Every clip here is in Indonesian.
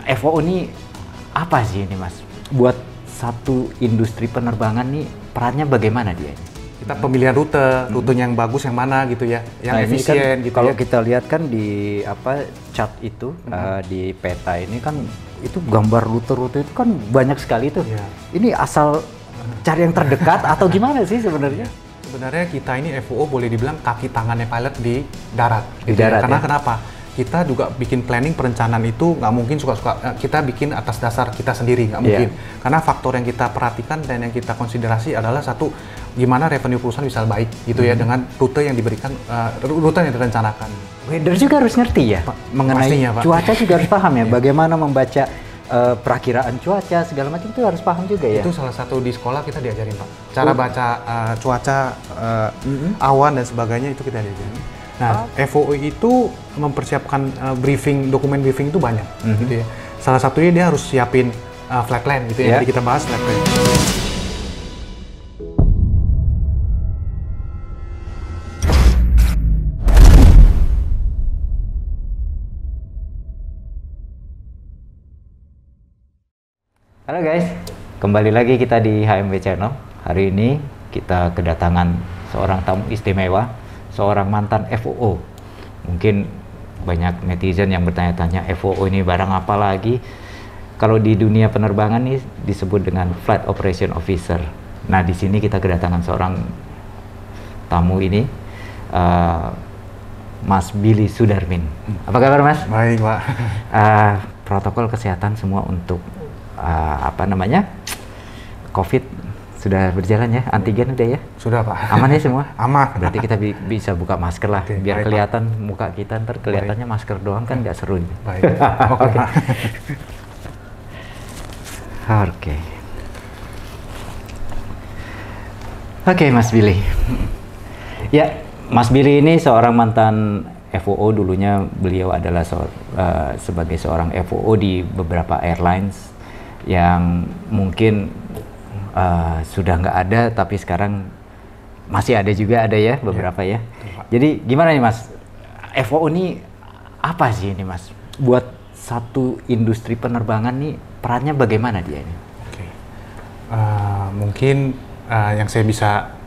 FOO ini apa sih ini Mas? Buat satu industri penerbangan nih perannya bagaimana dia? Kita pemilihan rutenya yang bagus yang mana gitu ya, yang efisien kan, gitu. Kalau ya. kita lihat kan di chart itu di peta ini kan itu gambar rute-rute itu kan banyak sekali tuh. Ini asal cari yang terdekat atau gimana sih sebenarnya? Sebenarnya kita ini FOO boleh dibilang kaki tangannya pilot di darat. Di darat Karena ya? kenapa? Kita juga bikin planning perencanaan itu nggak mungkin suka-suka kita bikin atas dasar kita sendiri, nggak mungkin. Karena faktor yang kita perhatikan dan yang kita konsiderasi adalah satu, gimana revenue perusahaan bisa baik gitu ya dengan rute yang diberikan, rute yang direncanakan. Weather juga harus ngerti ya mengenai pastinya, Pak. Cuaca juga harus paham ya. Bagaimana membaca perakiraan cuaca segala macam itu harus paham juga ya. Itu salah satu di sekolah kita diajarin Pak. Cara baca cuaca, awan dan sebagainya itu kita diajarin. Nah, FOO itu mempersiapkan dokumen briefing itu banyak, gitu ya. Salah satunya dia harus siapin flight plan, gitu ya. Jadi kita bahas flight plan. Halo guys, kembali lagi kita di HMW Channel. Hari ini kita kedatangan seorang tamu istimewa, seorang mantan FOO. Mungkin banyak netizen yang bertanya-tanya, FOO ini barang apa lagi? Kalau di dunia penerbangan ini disebut dengan Flight Operation Officer. Nah, di sini kita kedatangan seorang tamu ini, Mas Billy Sudarmin. Apa kabar Mas? Baik Pak. Protokol kesehatan semua untuk COVID sudah berjalan ya, antigen udah ya? Sudah Pak. Aman ya semua? Aman. Berarti kita bisa buka masker lah, biar baik, kelihatan Pak. Muka kita, ntar kelihatannya masker doang kan nggak seru. Baik. Oke. Oke, Mas Billy. Ya, Mas Billy ini seorang mantan FOO. Dulunya beliau adalah sebagai seorang FOO di beberapa airlines yang mungkin sudah nggak ada, tapi sekarang masih ada juga, ada ya beberapa ya. Jadi gimana nih Mas, FOO ini apa sih ini Mas? Buat satu industri penerbangan nih perannya bagaimana dia ini? Mungkin yang saya bisa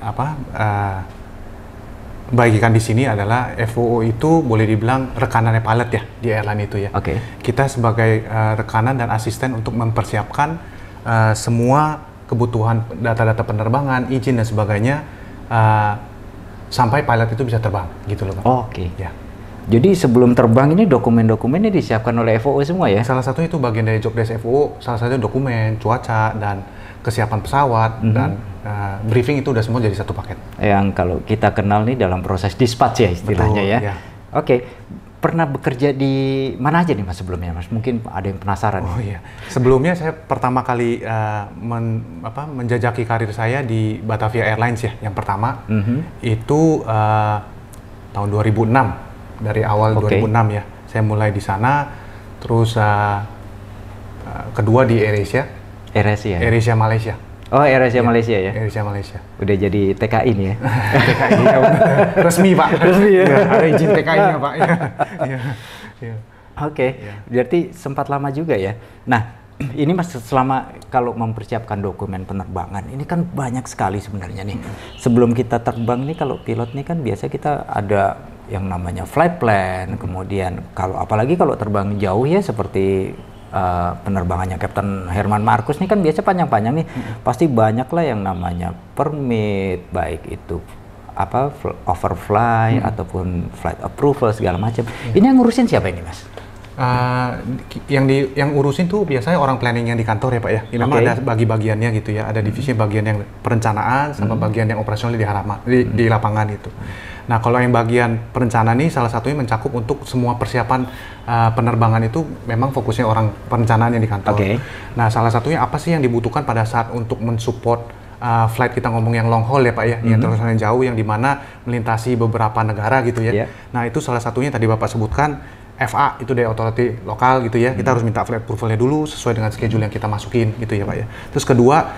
bagikan di sini adalah FOO itu boleh dibilang rekanannya pilot ya di airline itu ya. Kita sebagai rekanan dan asisten untuk mempersiapkan semua kebutuhan data-data penerbangan, izin dan sebagainya sampai pilot itu bisa terbang gitu loh Pak. Ya. Jadi sebelum terbang ini dokumen-dokumennya disiapkan oleh FOO semua ya? Salah satu itu bagian dari job desk FOO, salah satu dokumen, cuaca dan kesiapan pesawat dan briefing itu udah semua jadi satu paket. Yang kalau kita kenal nih dalam proses dispatch ya istilahnya. Betul, ya. Pernah bekerja di mana aja nih Mas sebelumnya Mas? Mungkin ada yang penasaran. Sebelumnya saya pertama kali menjajaki karir saya di Batavia Airlines ya. Yang pertama itu tahun 2006, dari awal 2006 ya. Saya mulai di sana, terus kedua di AirAsia. AirAsia Malaysia. Oh, AirAsia Malaysia ya? AirAsia Malaysia. Udah jadi TKI nih ya? TKI ya, resmi Pak. Resmi ya? Ada izin TKI-nya Pak. Berarti sempat lama juga ya. Nah, ini Mas selama kalau mempersiapkan dokumen penerbangan, ini kan banyak sekali sebenarnya nih. Sebelum kita terbang nih, kalau pilot nih kan biasa kita ada yang namanya flight plan, kemudian apalagi kalau terbang jauh ya seperti penerbangannya Kapten Herman Marcus ini kan biasa panjang-panjang nih, pasti banyak lah yang namanya permit, baik itu overfly ataupun flight approval segala macam. Ini yang ngurusin siapa ini Mas? Yang urusin tuh biasanya orang planning yang di kantor ya Pak ya. Memang ada bagi-bagiannya gitu ya, ada divisi bagian yang perencanaan sama bagian yang operasional di lapangan itu. Nah, kalau yang bagian perencanaan ini salah satunya mencakup untuk semua persiapan penerbangan itu memang fokusnya orang perencanaan yang di kantor. Nah, salah satunya apa sih yang dibutuhkan pada saat untuk mensupport flight kita ngomong yang long haul ya Pak ya, yang terus jauh, yang dimana melintasi beberapa negara gitu ya. Nah, itu salah satunya tadi Bapak sebutkan FA itu dari authority lokal gitu ya. Kita harus minta flight approval-nya dulu sesuai dengan schedule yang kita masukin gitu ya Pak ya. Terus kedua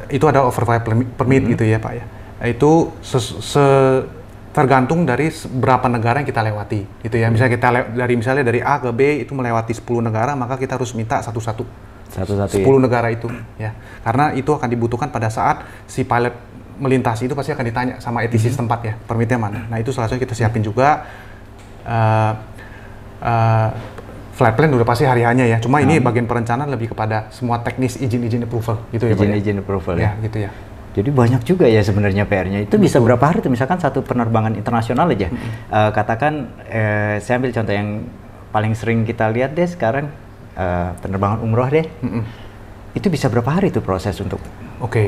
itu ada overfly permit gitu ya Pak ya. Itu tergantung dari berapa negara yang kita lewati, gitu ya. Misalnya dari A ke B itu melewati 10 negara, maka kita harus minta satu-satu 10 negara itu, ya. Karena itu akan dibutuhkan pada saat si pilot melintasi itu pasti akan ditanya sama ATC setempat ya, permitnya mana. Nah itu salah satu kita siapin juga. Flight plan udah pasti hari-hanya ya. Cuma ini bagian perencanaan lebih kepada semua teknis izin approval, gitu ya. Izin approval ya. Gitu ya. Jadi banyak juga ya sebenarnya PR-nya. Itu bisa berapa hari tuh? Misalkan satu penerbangan internasional aja. Katakan, saya ambil contoh yang paling sering kita lihat deh sekarang, penerbangan umroh deh. Itu bisa berapa hari tuh proses untuk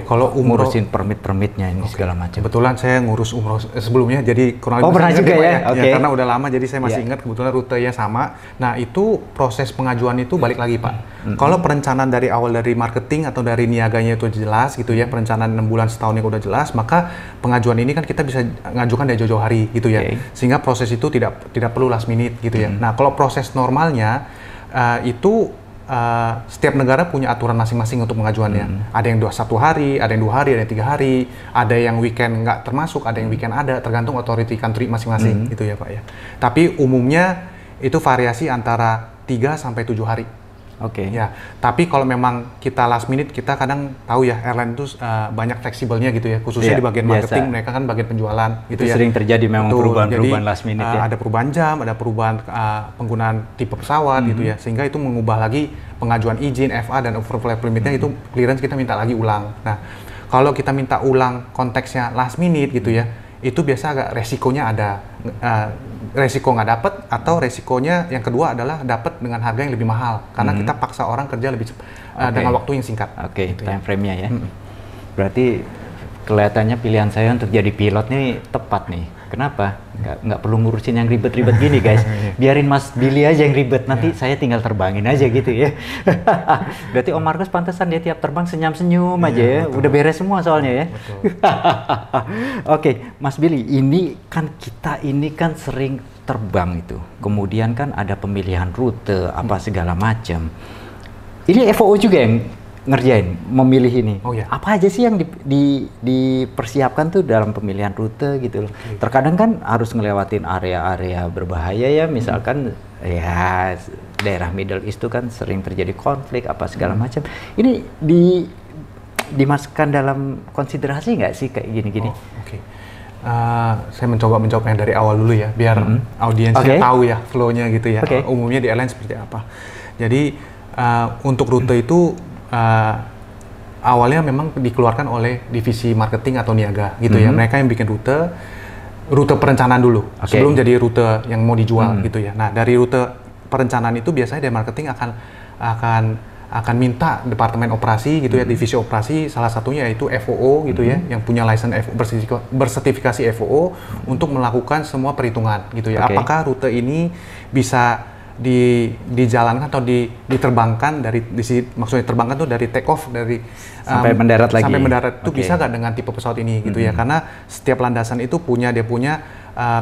kalau umroh ngurusin permit-permitnya ini segala macam. Kebetulan saya ngurus umroh sebelumnya, jadi kurang lebih pernah juga ya? Ya, karena udah lama jadi saya masih ingat kebetulan rutenya sama. Nah itu proses pengajuan itu balik lagi Pak. Kalau perencanaan dari awal dari marketing atau dari niaganya itu jelas gitu ya, perencanaan 6 bulan setahun yang udah jelas, maka pengajuan ini kan kita bisa ngajukan dari jauh-jauh hari gitu ya. Sehingga proses itu tidak perlu last minute gitu ya. Nah kalau proses normalnya itu setiap negara punya aturan masing-masing untuk pengajuannya. Ada yang 1 hari, ada yang 2 hari, ada yang 3 hari, ada yang weekend nggak termasuk, ada yang weekend ada, tergantung authority country masing-masing gitu ya Pak ya. Tapi umumnya itu variasi antara 3 sampai 7 hari. Ya, tapi kalau memang kita last minute, kita kadang tahu ya airline itu banyak fleksibelnya gitu ya, khususnya di bagian marketing, mereka kan bagian penjualan gitu ya. Sering terjadi memang perubahan last minute ya. Ada perubahan jam, ada perubahan penggunaan tipe pesawat gitu ya, sehingga itu mengubah lagi pengajuan izin, FA dan overflight permitnya itu clearance kita minta lagi ulang. Nah, kalau kita minta ulang konteksnya last minute gitu ya, itu biasa agak resikonya ada. Resiko nggak dapet, atau resikonya yang kedua adalah dapat dengan harga yang lebih mahal karena kita paksa orang kerja lebih dengan waktu yang singkat. Gitu time frame-nya ya. Berarti kelihatannya pilihan saya untuk jadi pilot nih tepat nih. Kenapa? Nggak perlu ngurusin yang ribet-ribet gini guys. Biarin Mas Billy aja yang ribet, nanti saya tinggal terbangin aja gitu ya. Berarti Om Markus pantesan dia tiap terbang senyum-senyum aja ya. Betul. Udah beres semua soalnya ya. Oke, Mas Billy, kita ini kan sering terbang itu. Kemudian kan ada pemilihan rute apa segala macam. Ini FOO juga yang ngerjain, memilih ini. Apa aja sih yang dipersiapkan tuh dalam pemilihan rute gitu loh. Terkadang kan harus ngelewatin area-area berbahaya ya, misalkan ya daerah Middle East itu kan sering terjadi konflik apa segala macam. Ini dimasukkan dalam konsiderasi nggak sih kayak gini-gini? Saya mencoba menjawab yang dari awal dulu ya, biar audiensnya tahu ya flow-nya gitu ya. Umumnya di airline seperti apa. Jadi untuk rute itu awalnya memang dikeluarkan oleh divisi marketing atau niaga gitu ya. Mereka yang bikin rute perencanaan dulu sebelum jadi rute yang mau dijual gitu ya. Nah dari rute perencanaan itu biasanya dari marketing akan minta departemen operasi gitu ya, divisi operasi, salah satunya yaitu FOO gitu ya, yang punya license bersertifikasi FOO untuk melakukan semua perhitungan gitu ya. Apakah rute ini bisa dijalankan atau diterbangkan maksudnya terbangkan tuh dari take off dari sampai mendarat lagi. Sampai mendarat itu bisa nggak dengan tipe pesawat ini gitu ya, karena setiap landasan itu punya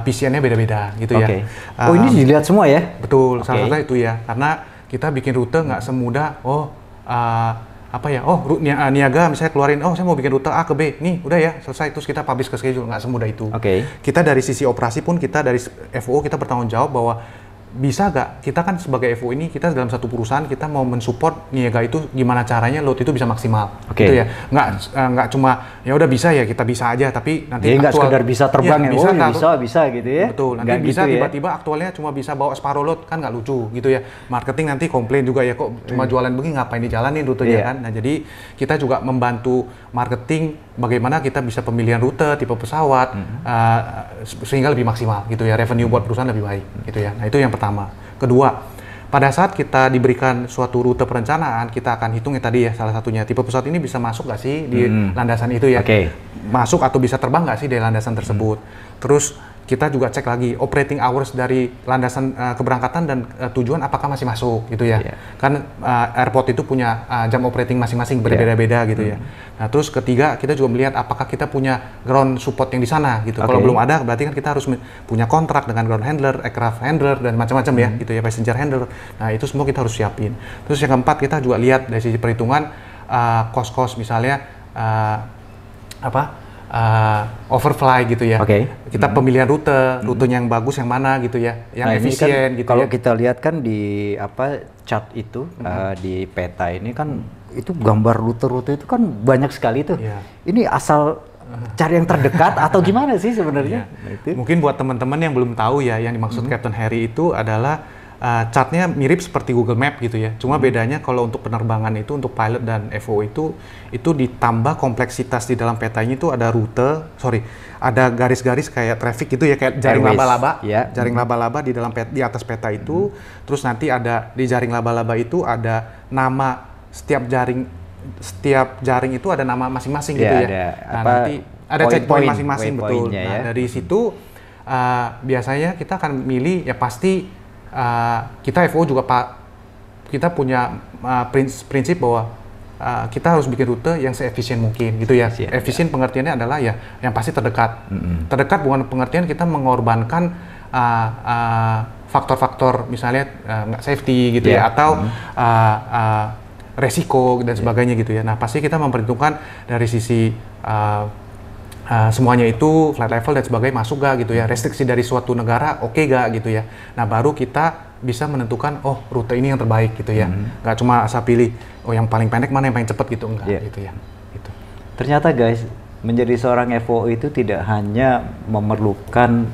PCN-nya beda-beda gitu ya. Ini dilihat semua ya? Betul, salah satunya itu ya, karena kita bikin rute nggak semudah niaga misalnya keluarin, saya mau bikin rute A ke B, nih udah ya selesai, terus kita publish ke schedule, nggak semudah itu. Kita dari sisi operasi pun, kita dari FOO kita bertanggung jawab bahwa bisa nggak, kita kan sebagai FO ini, kita dalam satu perusahaan, kita mau mensupport niaga itu gimana caranya load itu bisa maksimal gitu ya, nggak cuma ya udah bisa ya, kita bisa aja, tapi nanti nggak sekedar bisa terbang bisa gitu ya. Betul, nanti nggak bisa gitu tiba-tiba aktualnya cuma bisa bawa separuh load, kan nggak lucu gitu ya. Marketing nanti komplain juga ya, kok cuma jualan begini, ngapain dijalanin rutenya kan. Nah jadi kita juga membantu marketing bagaimana kita bisa pemilihan rute, tipe pesawat sehingga lebih maksimal gitu ya, revenue buat perusahaan lebih baik gitu ya. Nah itu yang pertama. Kedua, pada saat kita diberikan suatu rute perencanaan, kita akan hitung tadi ya, salah satunya tipe pesawat ini bisa masuk nggak sih di landasan itu ya, masuk atau bisa terbang nggak sih dari landasan tersebut. Terus kita juga cek lagi operating hours dari landasan keberangkatan dan tujuan apakah masih masuk gitu ya. Kan airport itu punya jam operating masing-masing berbeda-beda gitu ya. Nah terus ketiga, kita juga melihat apakah kita punya ground support yang di sana gitu. Kalau belum ada, berarti kan kita harus punya kontrak dengan ground handler, aircraft handler dan macam-macam ya gitu ya, passenger handler. Nah itu semua kita harus siapin. Terus yang keempat, kita juga lihat dari sisi perhitungan cost-cost misalnya overfly gitu ya. Kita pemilihan rutenya yang bagus yang mana gitu ya, yang efisien kan, gitu kalau ya. kita lihat kan di chart itu di peta ini kan itu gambar rute-rute itu kan banyak sekali tuh. Ini asal cari yang terdekat atau gimana sih sebenarnya? Mungkin buat teman-teman yang belum tahu ya, yang dimaksud Captain Harry itu adalah chartnya mirip seperti Google Map gitu ya. Cuma bedanya kalau untuk penerbangan itu, untuk pilot dan FOO itu ditambah kompleksitas di dalam peta ini tuh ada ada garis-garis kayak traffic gitu ya, kayak jaring laba-laba. Jaring laba-laba di dalam di atas peta itu. Terus nanti ada di jaring laba-laba itu ada nama setiap jaring itu ada nama masing-masing gitu ya. Nanti ada checkpoint masing-masing, betul. Nah, dari situ biasanya kita akan milih ya pasti kita FO juga kita punya prinsip bahwa kita harus bikin rute yang seefisien mungkin gitu ya. Efisien pengertiannya adalah ya yang pasti terdekat. Terdekat bukan pengertian kita mengorbankan faktor-faktor misalnya nggak safety gitu ya, atau resiko dan sebagainya gitu ya. Nah, pasti kita memperhitungkan dari sisi semuanya itu flight level dan sebagainya masuk gak gitu ya, restriksi dari suatu negara oke gak gitu ya. Nah, baru kita bisa menentukan rute ini yang terbaik gitu ya. Nggak cuma asal pilih yang paling pendek mana yang paling cepat gitu, enggak gitu ya. Gitu. Ternyata guys, menjadi seorang FOO itu tidak hanya memerlukan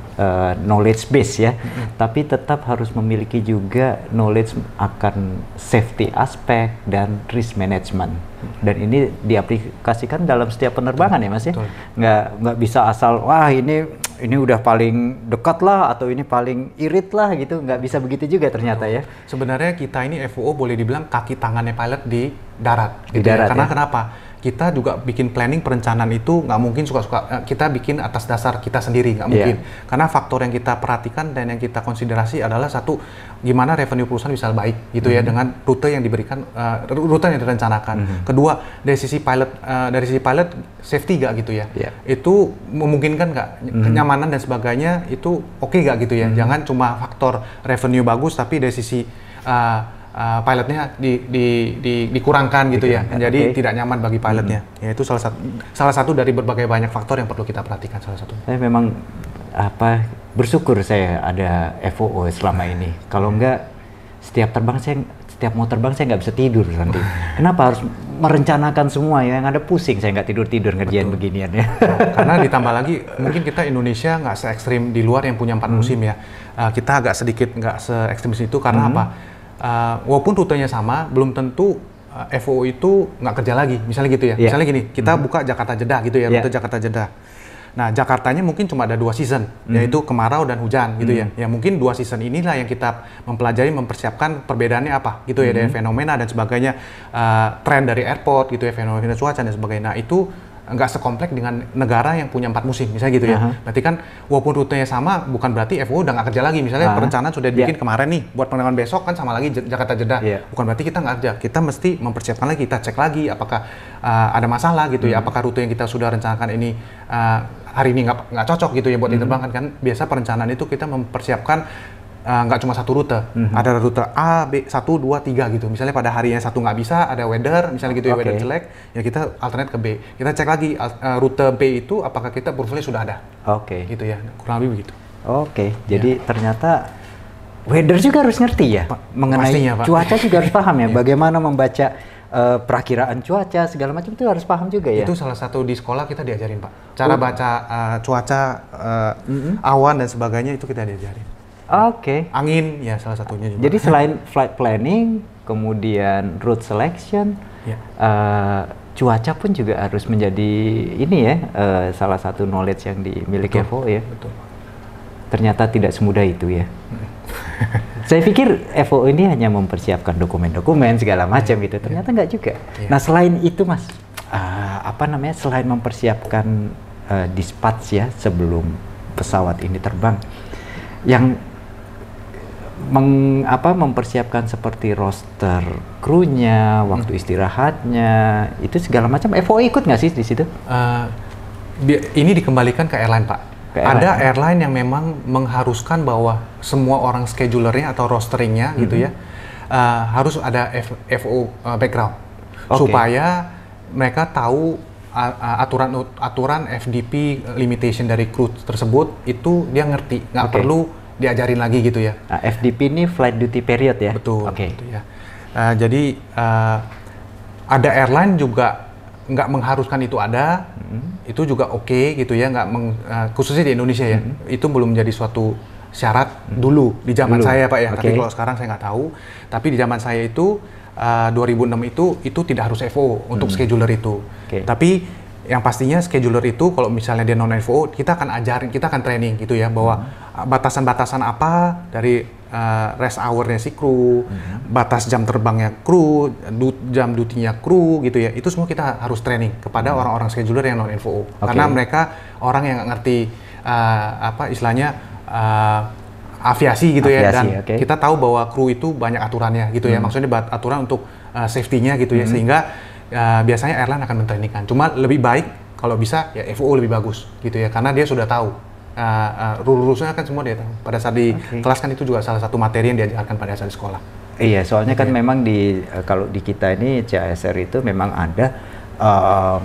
knowledge base ya, tapi tetap harus memiliki juga knowledge akan safety aspek dan risk management. Dan ini diaplikasikan dalam setiap penerbangan ya Mas ya. Nggak bisa asal wah ini udah paling dekat lah atau ini paling irit lah gitu, nggak bisa begitu juga ternyata ya. Sebenarnya kita ini FOO boleh dibilang kaki tangannya pilot di darat. Di darat Karena ya? kenapa? Kita juga bikin planning perencanaan itu nggak mungkin suka-suka kita bikin atas dasar kita sendiri, nggak mungkin. Karena faktor yang kita perhatikan dan yang kita konsiderasi adalah satu, gimana revenue perusahaan bisa baik gitu ya dengan rute yang diberikan, rute yang direncanakan. Kedua, dari sisi pilot safety nggak gitu ya. Itu memungkinkan nggak, kenyamanan dan sebagainya itu oke nggak gitu ya. Jangan cuma faktor revenue bagus tapi dari sisi pilotnya dikurangkan gitu ya, jadi tidak nyaman bagi pilotnya. Ya itu salah satu dari berbagai banyak faktor yang perlu kita perhatikan salah satu. Saya memang bersyukur saya ada FOO selama ini. Kalau enggak setiap mau terbang saya nggak bisa tidur nanti. Kenapa harus merencanakan semua ya? Yang ada pusing, saya nggak tidur ngerjain beginian ya. Karena ditambah lagi mungkin kita Indonesia nggak se-ekstrim di luar yang punya 4 musim ya. Kita agak sedikit nggak se-ekstrim itu karena apa? Walaupun rutenya sama, belum tentu FOO itu nggak kerja lagi, misalnya gitu ya. Misalnya gini, kita buka Jakarta Jeddah gitu ya, rute Jakarta Jeddah. Nah, Jakartanya mungkin cuma ada 2 season, yaitu kemarau dan hujan gitu ya. Ya mungkin 2 season inilah yang kita mempelajari, mempersiapkan perbedaannya apa gitu ya, dari fenomena dan sebagainya, tren dari airport gitu ya, fenomena cuaca dan sebagainya. Nah, itu nggak sekompleks dengan negara yang punya 4 musim, misalnya gitu ya. Berarti kan walaupun rutenya sama, bukan berarti FOO udah nggak kerja lagi. Misalnya perencanaan sudah dibikin kemarin nih, buat penerbangan besok kan sama lagi Jakarta Jeddah. Bukan berarti kita nggak kerja. Kita mesti mempersiapkan lagi, kita cek lagi apakah ada masalah gitu ya. Apakah rute yang kita sudah rencanakan ini hari ini nggak cocok gitu ya buat diterbangkan. Kan biasa perencanaan itu kita mempersiapkan nggak cuma satu rute, ada rute A, B, 1, 2, 3 gitu. Misalnya pada hari yang satu nggak bisa, ada weather, misalnya gitu ya, weather jelek, ya kita alternate ke B. Kita cek lagi rute B itu apakah kita approval sudah ada. Gitu ya, kurang lebih begitu. Jadi ternyata weather juga harus ngerti ya, mengenai pastinya, cuaca juga harus paham ya, bagaimana membaca perakiraan cuaca segala macam itu harus paham juga ya. Itu salah satu di sekolah kita diajarin Pak, cara baca cuaca, awan dan sebagainya itu kita diajarin. Angin ya salah satunya juga. Jadi selain flight planning, kemudian route selection, cuaca pun juga harus menjadi ini ya, salah satu knowledge yang dimiliki FOO ya. Betul. Ternyata tidak semudah itu ya. Saya pikir FOO ini hanya mempersiapkan dokumen-dokumen segala macam gitu. Ternyata nggak juga. Nah selain itu Mas, selain mempersiapkan dispatch ya sebelum pesawat ini terbang, yang mempersiapkan seperti roster krunya, waktu istirahatnya, itu segala macam FOO ikut nggak sih di situ? Ini dikembalikan ke airline Pak. Ada airline yang memang mengharuskan bahwa semua orang schedulernya atau rosteringnya gitu ya harus ada FOO background supaya mereka tahu aturan FDP limitation dari kru tersebut itu dia ngerti, nggak perlu diajarin lagi gitu ya. FDP ini flight duty period ya? Betul. Gitu ya. Jadi ada airline juga nggak mengharuskan itu ada, itu juga oke gitu ya, khususnya di Indonesia ya, itu belum menjadi suatu syarat dulu di zaman saya Pak ya. Tapi kalau sekarang saya nggak tahu. Tapi di zaman saya itu 2006 itu tidak harus FO untuk scheduler itu. Tapi yang pastinya scheduler itu kalau misalnya dia non FO, kita akan ajarin, kita akan training gitu ya, bahwa batasan-batasan apa dari rest hour-nya si kru, batas jam terbangnya kru, jam duty-nya kru gitu ya. Itu semua kita harus training kepada orang-orang scheduler yang non FO. Karena mereka orang yang nggak ngerti istilahnya aviasi gitu ya, dan kita tahu bahwa kru itu banyak aturannya gitu ya, maksudnya aturan untuk safety-nya gitu ya, sehingga biasanya airline akan mentrainingkan. Cuma lebih baik kalau bisa ya FO lebih bagus gitu ya, karena dia sudah tahu rule-rulesnya kan semua dia tahu. Pada saat di kelas kan itu juga salah satu materi yang diajarkan pada saat di sekolah. Iya, soalnya kan memang kalau di kita ini CASR itu memang ada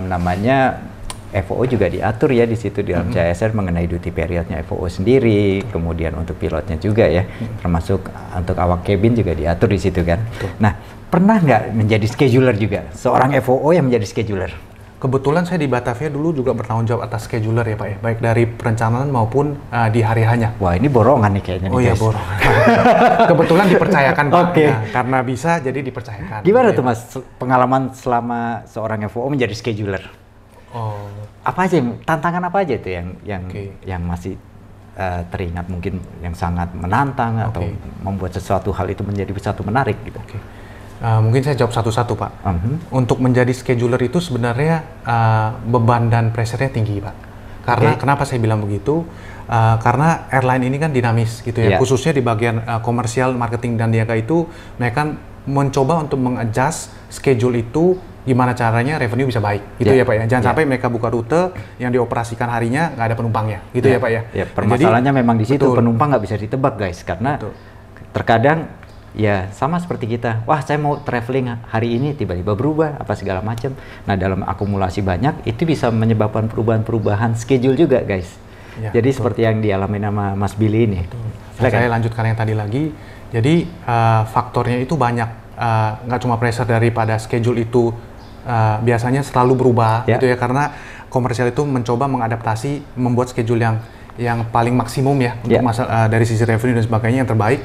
namanya FOO juga diatur ya di situ di dalam CASR mengenai duty periodnya FOO sendiri, kemudian untuk pilotnya juga ya, termasuk untuk awak cabin juga diatur di situ kan. Nah, pernah nggak menjadi scheduler juga, seorang FOO yang menjadi scheduler? Kebetulan saya di Batavia dulu juga bertanggung jawab atas scheduler ya Pak ya, baik dari perencanaan maupun di hari hanya. Wah, ini borongan nih kayaknya. Oh iya, borongan. Kebetulan dipercayakan Pak, karena bisa jadi dipercayakan. Gimana tuh Mas pengalaman selama seorang FOO menjadi scheduler? Apa aja tantangan apa aja itu yang masih teringat, mungkin yang sangat menantang atau membuat sesuatu hal itu menjadi satu menarik gitu? Mungkin saya jawab satu-satu Pak. Untuk menjadi scheduler itu sebenarnya beban dan pressure-nya tinggi Pak. Karena kenapa saya bilang begitu? Karena airline ini kan dinamis gitu ya, khususnya di bagian komersial, marketing dan niaga itu mereka mencoba untuk mengadjust schedule itu gimana caranya revenue bisa baik gitu ya Pak ya. Jangan sampai mereka buka rute yang dioperasikan harinya nggak ada penumpangnya gitu ya Pak ya. Permasalahannya memang di situ, penumpang nggak bisa ditebak guys, karena terkadang ya sama seperti kita, wah saya mau traveling hari ini tiba-tiba berubah apa segala macam. Nah dalam akumulasi banyak itu bisa menyebabkan perubahan-perubahan schedule juga guys. Jadi seperti yang dialami nama Mas Billy ini. Saya lanjutkan yang tadi lagi. Jadi faktornya itu banyak, nggak cuma pressure daripada schedule itu biasanya selalu berubah gitu ya, karena komersial itu mencoba mengadaptasi, membuat schedule yang paling maksimum ya untuk dari sisi revenue dan sebagainya yang terbaik.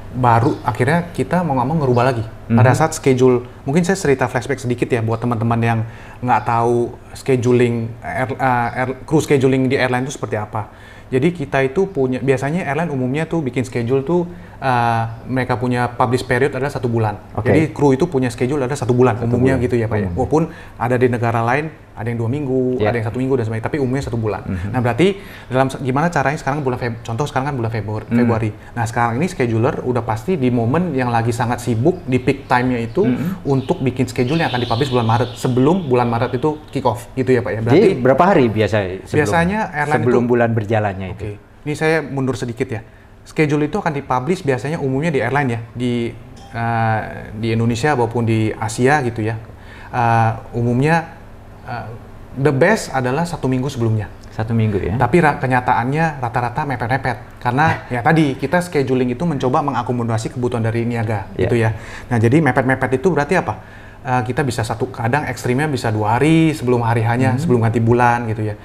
Baru akhirnya kita mau nggak mau ngerubah lagi. Pada saat schedule, mungkin saya cerita flashback sedikit ya buat teman-teman yang nggak tahu scheduling crew scheduling di airline itu seperti apa. Jadi kita itu punya, biasanya airline umumnya tuh bikin schedule tuh mereka punya publish period adalah 1 bulan. Jadi kru itu punya schedule ada 1 bulan umumnya gitu ya Pak ya. Walaupun ada di negara lain ada yang 2 minggu, ada yang 1 minggu dan sebagainya, tapi umumnya 1 bulan. Nah berarti dalam gimana caranya sekarang contoh sekarang kan bulan Februari. Nah sekarang ini scheduler udah pasti di momen yang lagi sangat sibuk di peak time-nya itu untuk bikin schedule yang akan dipublish bulan Maret, sebelum bulan Maret itu kick off gitu ya Pak ya. Berarti jadi berapa hari biasanya airline sebelum itu, bulan berjalannya itu? Ini saya mundur sedikit ya. Schedule itu akan dipublish biasanya umumnya di airline ya, di Indonesia maupun di Asia gitu ya. Umumnya the best adalah 1 minggu sebelumnya. 1 minggu ya. Tapi kenyataannya rata-rata mepet-mepet. Karena ya tadi kita scheduling itu mencoba mengakomodasi kebutuhan dari niaga gitu ya. Nah jadi mepet-mepet itu berarti apa? Kita bisa kadang ekstrimnya bisa 2 hari sebelum hari hanya, sebelum ganti bulan gitu ya.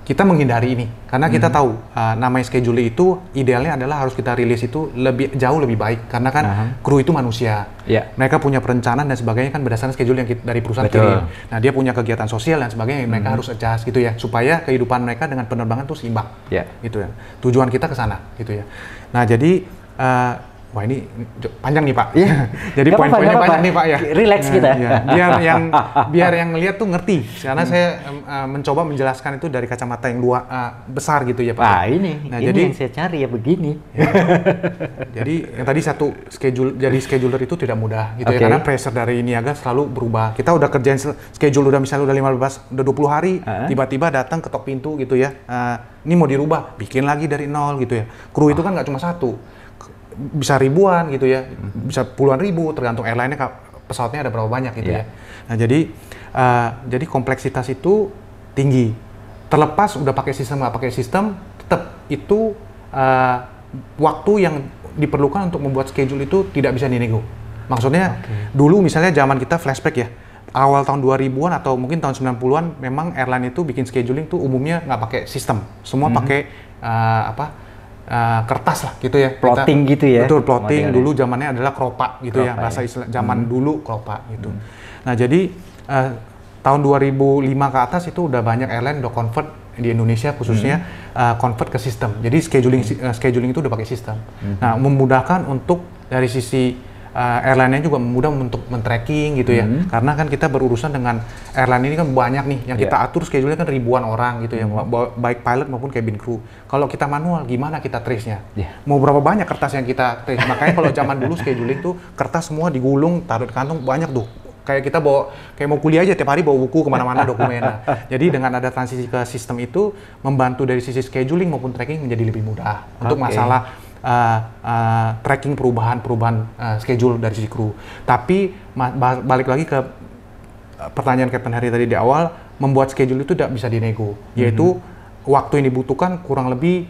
Kita menghindari ini karena kita tahu namanya schedule itu idealnya adalah harus kita rilis itu jauh lebih baik, karena kan kru itu manusia, mereka punya perencanaan dan sebagainya kan berdasarkan schedule yang dari perusahaan kirim. Nah dia punya kegiatan sosial dan sebagainya yang mereka harus adjust gitu ya, supaya kehidupan mereka dengan penerbangan itu seimbang gitu ya. Tujuan kita ke sana gitu ya. Nah jadi wah ini panjang nih Pak. Jadi poin-poinnya banyak nih Pak ya. Relax kita. Biar yang lihat tuh ngerti. Karena saya mencoba menjelaskan itu dari kacamata yang besar gitu ya Pak. Nah, jadi yang saya cari ya begini. Jadi yang tadi jadi scheduler itu tidak mudah gitu ya, karena pressure dari niaga selalu berubah. Kita udah kerjain schedule misalnya udah 20 hari, tiba-tiba datang ketok pintu gitu ya. Ini mau dirubah, bikin lagi dari nol gitu ya. Kru itu kan nggak cuma 1. Bisa ribuan gitu ya, bisa puluhan ribu tergantung airline-nya pesawatnya ada berapa banyak gitu ya. Nah jadi kompleksitas itu tinggi. Terlepas udah pakai sistem nggak pakai sistem, tetap itu waktu yang diperlukan untuk membuat schedule itu tidak bisa dinego. Maksudnya dulu misalnya zaman kita flashback ya, awal tahun 2000-an atau mungkin tahun 90-an memang airline itu bikin scheduling tuh umumnya nggak pakai sistem, semua pakai kertas lah gitu ya. Plotting gitu ya. Betul, plotting. Modelnya. Dulu zamannya adalah kropa gitu ya, bahasa istilah zaman dulu kropa gitu. Nah jadi tahun 2005 ke atas itu udah banyak airline udah convert di Indonesia khususnya convert ke sistem. Jadi scheduling itu udah pakai sistem. Nah memudahkan untuk dari sisi airline-nya juga mudah untuk men-tracking gitu ya. Karena kan kita berurusan dengan airline ini kan banyak nih yang kita atur schedule-nya kan ribuan orang gitu ya, baik pilot maupun cabin crew. Kalau kita manual gimana kita trace-nya? Mau berapa banyak kertas yang kita trace? Makanya kalau zaman dulu scheduling tuh kertas semua digulung, taruh di kantong banyak tuh. Kayak kita bawa, kayak mau kuliah aja tiap hari bawa buku kemana-mana dokumen. Jadi dengan ada transisi ke sistem itu membantu dari sisi scheduling maupun tracking menjadi lebih mudah untuk masalah tracking perubahan schedule dari sisi kru. Tapi balik lagi ke pertanyaan Captain Harry tadi di awal, membuat schedule itu tidak bisa dinego, yaitu waktu yang dibutuhkan kurang lebih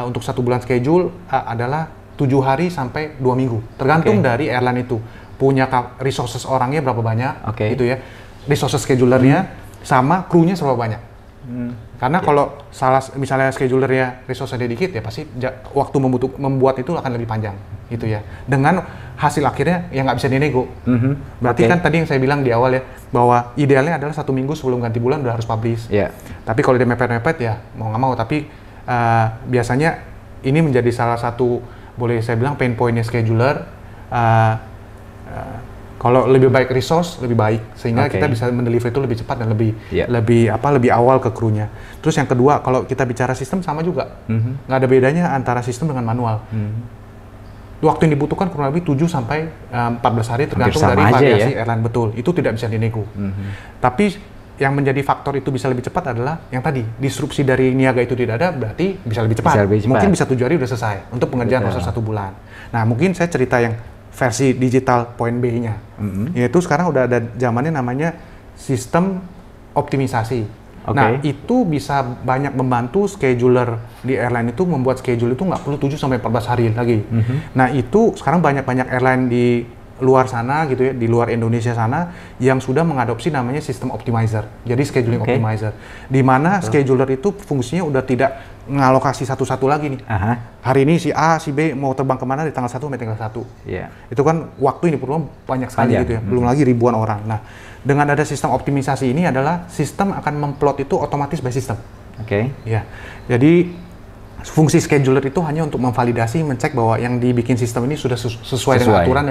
untuk 1 bulan schedule adalah 7 hari sampai 2 minggu, tergantung dari airline itu punya resources orangnya berapa banyak, gitu ya, resources schedulernya sama krunya seberapa banyak. Karena kalau misalnya schedulernya resource-nya dikit ya pasti waktu membuat itu akan lebih panjang gitu ya. Dengan hasil akhirnya yang nggak bisa dinego. Berarti kan tadi yang saya bilang di awal ya bahwa idealnya adalah 1 minggu sebelum ganti bulan udah harus publish. Tapi kalau dia mepet-mepet ya mau nggak mau. Tapi biasanya ini menjadi salah satu boleh saya bilang pain point-nya scheduler. Kalau lebih baik resource lebih baik sehingga kita bisa mendeliver itu lebih cepat dan lebih awal ke krunya. Terus yang kedua kalau kita bicara sistem sama juga nggak ada bedanya antara sistem dengan manual. Waktu yang dibutuhkan kurang lebih 7 sampai 14 hari tergantung dari variasi airline, betul. Itu tidak bisa dinego. Tapi yang menjadi faktor itu bisa lebih cepat adalah yang tadi disrupsi dari niaga itu tidak ada berarti bisa lebih cepat. Mungkin bisa 7 hari udah selesai untuk pengerjaan proses 1 bulan. Nah mungkin saya cerita yang versi digital point B-nya, yaitu sekarang udah ada zamannya namanya sistem optimisasi. Nah itu bisa banyak membantu scheduler di airline itu membuat schedule itu nggak perlu 7 sampai 14 hari lagi. Nah itu sekarang banyak airline di luar sana gitu ya, di luar Indonesia sana yang sudah mengadopsi namanya sistem optimizer. Jadi scheduling optimizer, di mana scheduler itu fungsinya udah tidak ngalokasi satu-satu lagi nih. Hari ini si A, si B mau terbang kemana di tanggal 1 sampai tanggal 1. Itu kan waktu ini perlu banyak sekali gitu ya, belum lagi ribuan orang. Nah, dengan ada sistem optimisasi ini adalah sistem akan memplot itu otomatis by system. Ya, jadi fungsi scheduler itu hanya untuk memvalidasi, mencek bahwa yang dibikin sistem ini sudah sesuai dengan aturan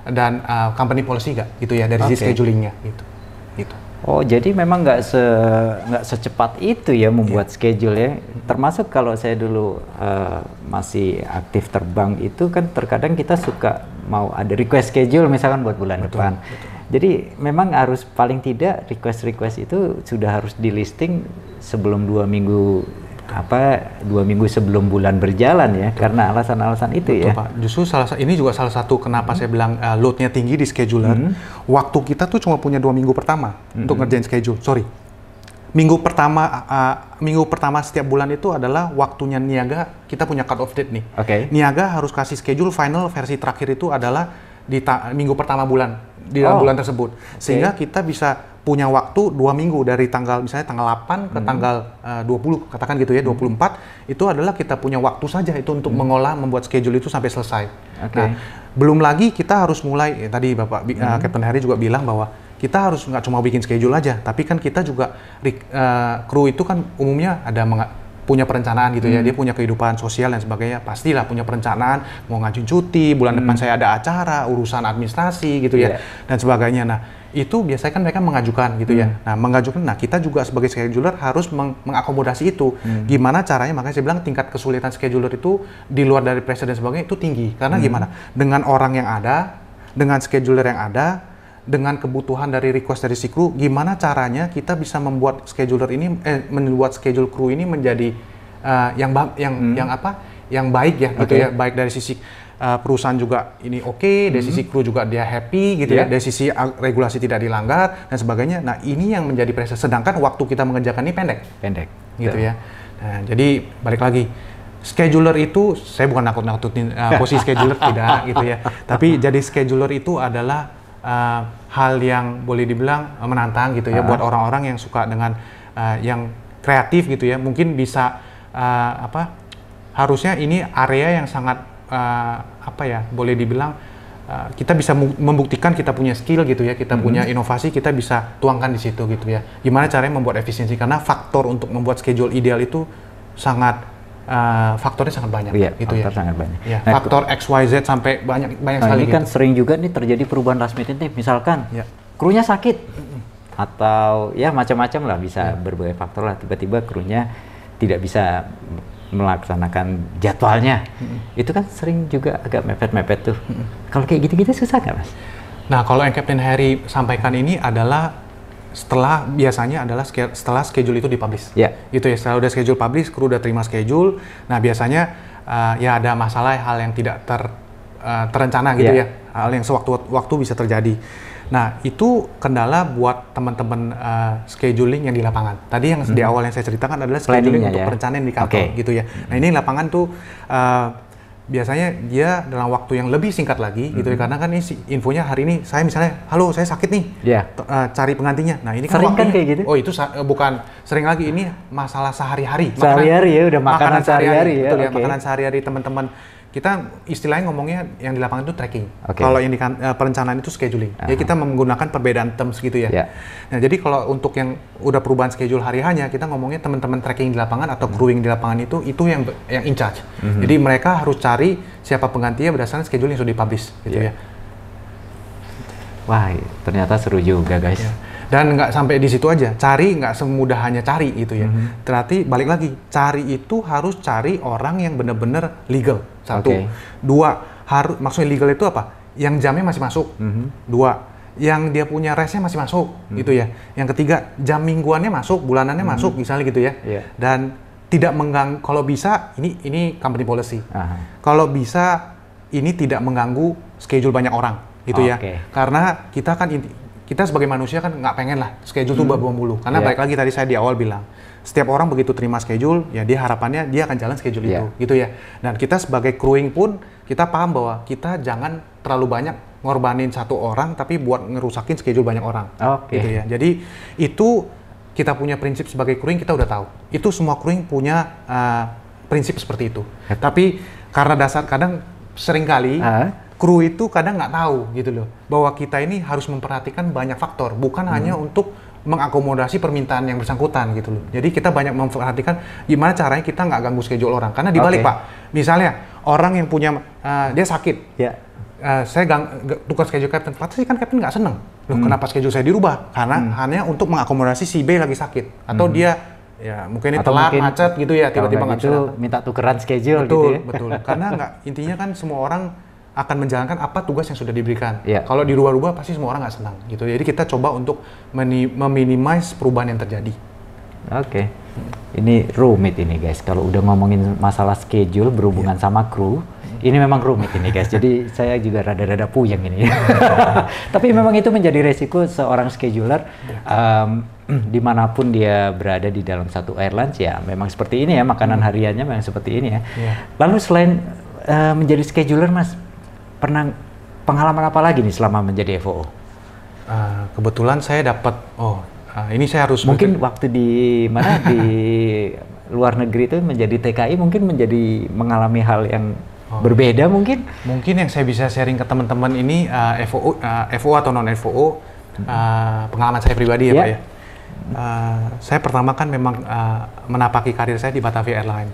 dan company policy nggak, gitu ya, dari sisi schedulingnya, gitu. Oh, jadi memang nggak secepat itu ya membuat schedule ya. Termasuk kalau saya dulu masih aktif terbang itu kan terkadang kita suka mau ada request schedule misalkan buat bulan depan. Jadi memang harus paling tidak request itu sudah harus di listing sebelum 2 minggu 2 minggu sebelum bulan berjalan ya, karena alasan-alasan itu. Pak. Justru ini juga salah satu kenapa saya bilang load-nya tinggi di scheduler. Waktu kita tuh cuma punya 2 minggu pertama untuk ngerjain schedule. Minggu pertama setiap bulan itu adalah waktunya niaga, kita punya cut off date nih. Niaga harus kasih schedule final versi terakhir itu adalah di minggu pertama bulan, di dalam bulan tersebut. Sehingga kita bisa punya waktu 2 minggu dari misalnya tanggal 8 ke tanggal 20, katakan gitu ya, 24, itu adalah kita punya waktu saja itu untuk membuat schedule itu sampai selesai. Nah, belum lagi kita harus mulai, tadi Bapak Captain Harry juga bilang bahwa kita harus nggak cuma bikin schedule aja, tapi kan kita juga, kru itu kan umumnya ada punya perencanaan gitu ya, dia punya kehidupan sosial dan sebagainya, pastilah punya perencanaan, mau ngajuin cuti, bulan depan saya ada acara, urusan administrasi gitu ya, dan sebagainya. Nah, itu biasanya kan mereka mengajukan gitu ya. Nah, kita juga sebagai scheduler harus mengakomodasi itu. Gimana caranya? Makanya saya bilang tingkat kesulitan scheduler itu di luar dari pressure dan sebagainya itu tinggi. Karena gimana? Dengan orang yang ada, dengan scheduler yang ada, dengan kebutuhan dari request dari si kru, gimana caranya kita bisa membuat scheduler ini, membuat schedule kru ini menjadi yang baik ya, gitu ya, baik dari sisi perusahaan juga ini oke, dari sisi kru juga dia happy gitu ya, dari sisi regulasi tidak dilanggar dan sebagainya. Nah ini yang menjadi pressure, sedangkan waktu kita mengerjakan ini pendek gitu ya. Nah, jadi balik lagi, scheduler itu, saya bukan nakut-nakutin posisi scheduler tidak gitu ya, tapi jadi scheduler itu adalah hal yang boleh dibilang menantang gitu ya buat orang-orang yang suka dengan yang kreatif gitu ya. Mungkin bisa harusnya ini area yang sangat boleh dibilang kita bisa membuktikan kita punya skill gitu ya, kita punya inovasi, kita bisa tuangkan di situ gitu ya. Gimana caranya membuat efisiensi, karena faktor untuk membuat schedule ideal itu sangat faktornya sangat banyak gitu ya. Sangat banyak. Ya, nah, faktor XYZ sampai banyak sekali. Ini kan sering juga nih terjadi perubahan last minute nih, misalkan krunya sakit atau ya macam-macam lah, bisa berbagai faktor lah, tiba-tiba krunya tidak bisa melaksanakan jadwalnya. Itu kan sering juga agak mepet-mepet tuh. Kalau kayak gitu-gitu susah nggak, Mas? Nah, kalau yang Captain Harry sampaikan ini adalah setelah schedule itu dipublish. Gitu ya, setelah udah schedule publish, kru udah terima schedule. Nah, biasanya ya ada masalah, hal yang tidak terencana gitu ya. Hal yang sewaktu-waktu bisa terjadi. Nah, itu kendala buat teman-teman scheduling yang di lapangan. Tadi yang di awal yang saya ceritakan adalah scheduling untuk perencanaan di kantor gitu ya. Nah, ini lapangan tuh biasanya dia dalam waktu yang lebih singkat lagi gitu ya, karena kan ini infonya hari ini saya misalnya, halo saya sakit nih, cari penggantinya. Nah ini kan sering kan kayak gitu? Oh itu bukan sering lagi, ini masalah sehari-hari. Sehari-hari ya, udah makanan sehari-hari ya. Betul ya, makanan sehari-hari teman-teman. Kita istilahnya ngomongnya yang di lapangan itu tracking. Kalau yang di perencanaan itu scheduling. Jadi kita menggunakan perbedaan terms gitu ya. Nah, jadi kalau untuk yang udah perubahan schedule hari-harinya, kita ngomongnya teman-teman tracking di lapangan atau crewing di lapangan itu yang in charge. Jadi mereka harus cari siapa penggantinya berdasarkan schedule yang sudah dipublish gitu ya. Wah, ternyata seru juga, guys. Dan nggak sampai di situ aja, cari nggak semudah hanya cari gitu ya. Ternyata balik lagi, cari itu harus cari orang yang benar-benar legal. Satu, dua, maksudnya legal itu apa? Yang jamnya masih masuk. Dua, yang dia punya restnya masih masuk gitu ya. Yang ketiga, jam mingguannya masuk, bulanannya masuk misalnya gitu ya. Dan tidak mengganggu, kalau bisa ini company policy. Kalau bisa ini tidak mengganggu schedule banyak orang gitu ya. Karena kita sebagai manusia kan nggak pengen lah schedule tuh berbuang mulu. Karena balik lagi tadi saya di awal bilang, setiap orang begitu terima schedule, ya dia harapannya dia akan jalan schedule itu, gitu ya. Dan kita sebagai crewing pun, kita paham bahwa kita jangan terlalu banyak ngorbanin satu orang, tapi buat ngerusakin schedule banyak orang, gitu ya. Jadi itu kita punya prinsip sebagai crewing, kita udah tahu. Itu semua crewing punya prinsip seperti itu. Tapi karena kadang seringkali kru itu kadang nggak tahu gitu loh, bahwa kita ini harus memperhatikan banyak faktor, bukan hanya untuk mengakomodasi permintaan yang bersangkutan gitu loh. Jadi kita banyak memperhatikan gimana caranya kita nggak ganggu schedule orang. Karena dibalik Pak, misalnya orang yang punya dia sakit, saya tukar schedule Captain, pasti kan Captain nggak seneng. Loh kenapa schedule saya dirubah? Karena hanya untuk mengakomodasi si B lagi sakit, atau dia ya mungkin ini telat, macet gitu ya, tiba-tiba nggak bisa minta tukeran schedule gitu ya. Betul. Karena intinya kan semua orang akan menjalankan apa tugas yang sudah diberikan. Kalau dirubah-rubah pasti semua orang nggak senang gitu. Jadi kita coba untuk meminimize perubahan yang terjadi. Ini rumit ini guys. Kalau udah ngomongin masalah schedule berhubungan sama kru, ini memang rumit ini guys. Jadi saya juga rada-rada puyeng ini. Tapi memang itu menjadi resiko seorang scheduler. Dimanapun dia berada di dalam satu airlines ya memang seperti ini ya, makanan hariannya memang seperti ini ya. Lalu selain menjadi scheduler, Mas, pernah pengalaman apa lagi nih selama menjadi FOO? Kebetulan saya dapat, ini saya harus mungkin waktu di mana di luar negeri itu menjadi TKI mungkin menjadi mengalami hal yang berbeda mungkin. Mungkin yang saya bisa sharing ke teman-teman ini FOO atau non FOO, pengalaman saya pribadi ya Pak ya. Saya pertama kan memang menapaki karir saya di Batavia Airlines.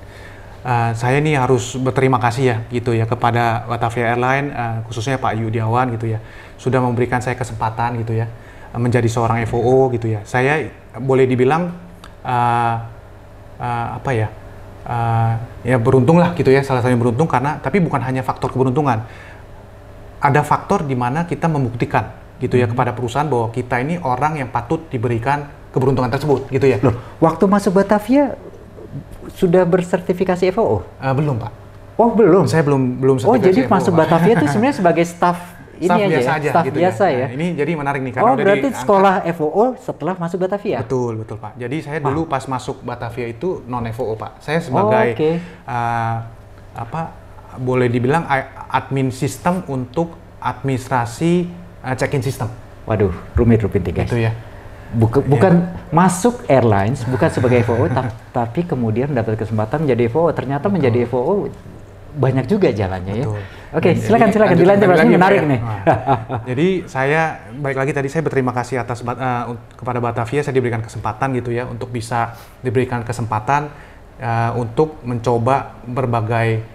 Saya ini harus berterima kasih ya gitu ya kepada Batavia Airlines, khususnya Pak Yudiawan gitu ya, sudah memberikan saya kesempatan gitu ya menjadi seorang FOO gitu ya. Saya boleh dibilang ya beruntung lah gitu ya, salah satunya beruntung karena, tapi bukan hanya faktor keberuntungan, ada faktor di mana kita membuktikan gitu ya kepada perusahaan bahwa kita ini orang yang patut diberikan keberuntungan tersebut gitu ya. Loh, waktu masuk Batavia sudah bersertifikasi FOO? Belum Pak. Oh belum? Saya belum Oh jadi FO, masuk Pak. Batavia itu sebenarnya sebagai staff ini Staff aja biasa ya? aja, Staff gitu biasa ya? Nah, ini jadi menarik nih karena Oh udah berarti diangkat. sekolah FOO setelah masuk Batavia? Betul Pak. Jadi saya dulu pas masuk Batavia itu non FOO Pak. Saya sebagai apa boleh dibilang admin sistem untuk administrasi check-in system. Waduh, rumit nih guys. Itu ya. Bukan masuk airlines, bukan sebagai FOO, tapi kemudian dapat kesempatan menjadi FOO. Ternyata menjadi FOO banyak juga jalannya ya. Oke, silakan dilanjut Mas, ini menarik nih. Jadi saya balik lagi tadi saya berterima kasih atas kepada Batavia, saya diberikan kesempatan gitu ya untuk bisa diberikan kesempatan untuk mencoba berbagai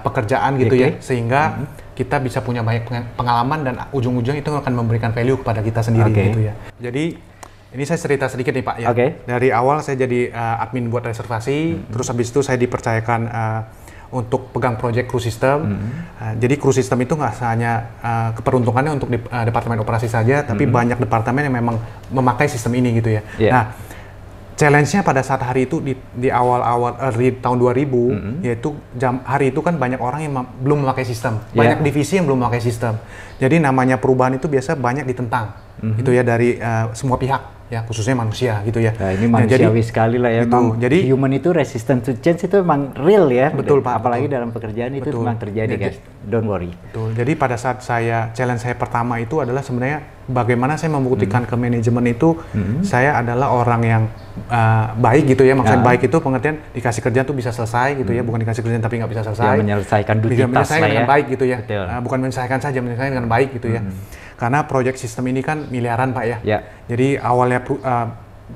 pekerjaan gitu ya, sehingga kita bisa punya banyak pengalaman dan ujung-ujung itu akan memberikan value kepada kita sendiri gitu ya. Jadi ini saya cerita sedikit nih Pak ya. Dari awal saya jadi admin buat reservasi, terus habis itu saya dipercayakan untuk pegang proyek crew system. Jadi crew system itu nggak hanya keperuntungannya untuk departemen operasi saja, tapi banyak departemen yang memang memakai sistem ini gitu ya. Nah, challenge-nya pada saat hari itu di awal-awal early tahun 2000, yaitu hari itu kan banyak orang yang belum memakai sistem, banyak divisi yang belum memakai sistem. Jadi namanya perubahan itu biasa banyak ditentang, itu ya dari semua pihak. Ya khususnya manusia gitu ya. Nah, ini manusiawi sekali lah ya. Memang jadi human itu resistant to change itu memang real ya. Betul Pak. Apalagi dalam pekerjaan itu memang terjadi guys. Don't worry. Betul. Jadi pada saat challenge saya pertama itu adalah sebenarnya bagaimana saya membuktikan ke manajemen itu saya adalah orang yang baik gitu ya. Maksudnya baik itu pengertian dikasih kerjaan tuh bisa selesai gitu ya. Bukan dikasih kerjaan tapi nggak bisa selesai. Ya, menyelesaikan duty task menyelesaikan dengan baik gitu ya. Bukan menyelesaikan saja, menyelesaikan dengan baik gitu ya. Karena proyek sistem ini kan miliaran Pak ya. Jadi awalnya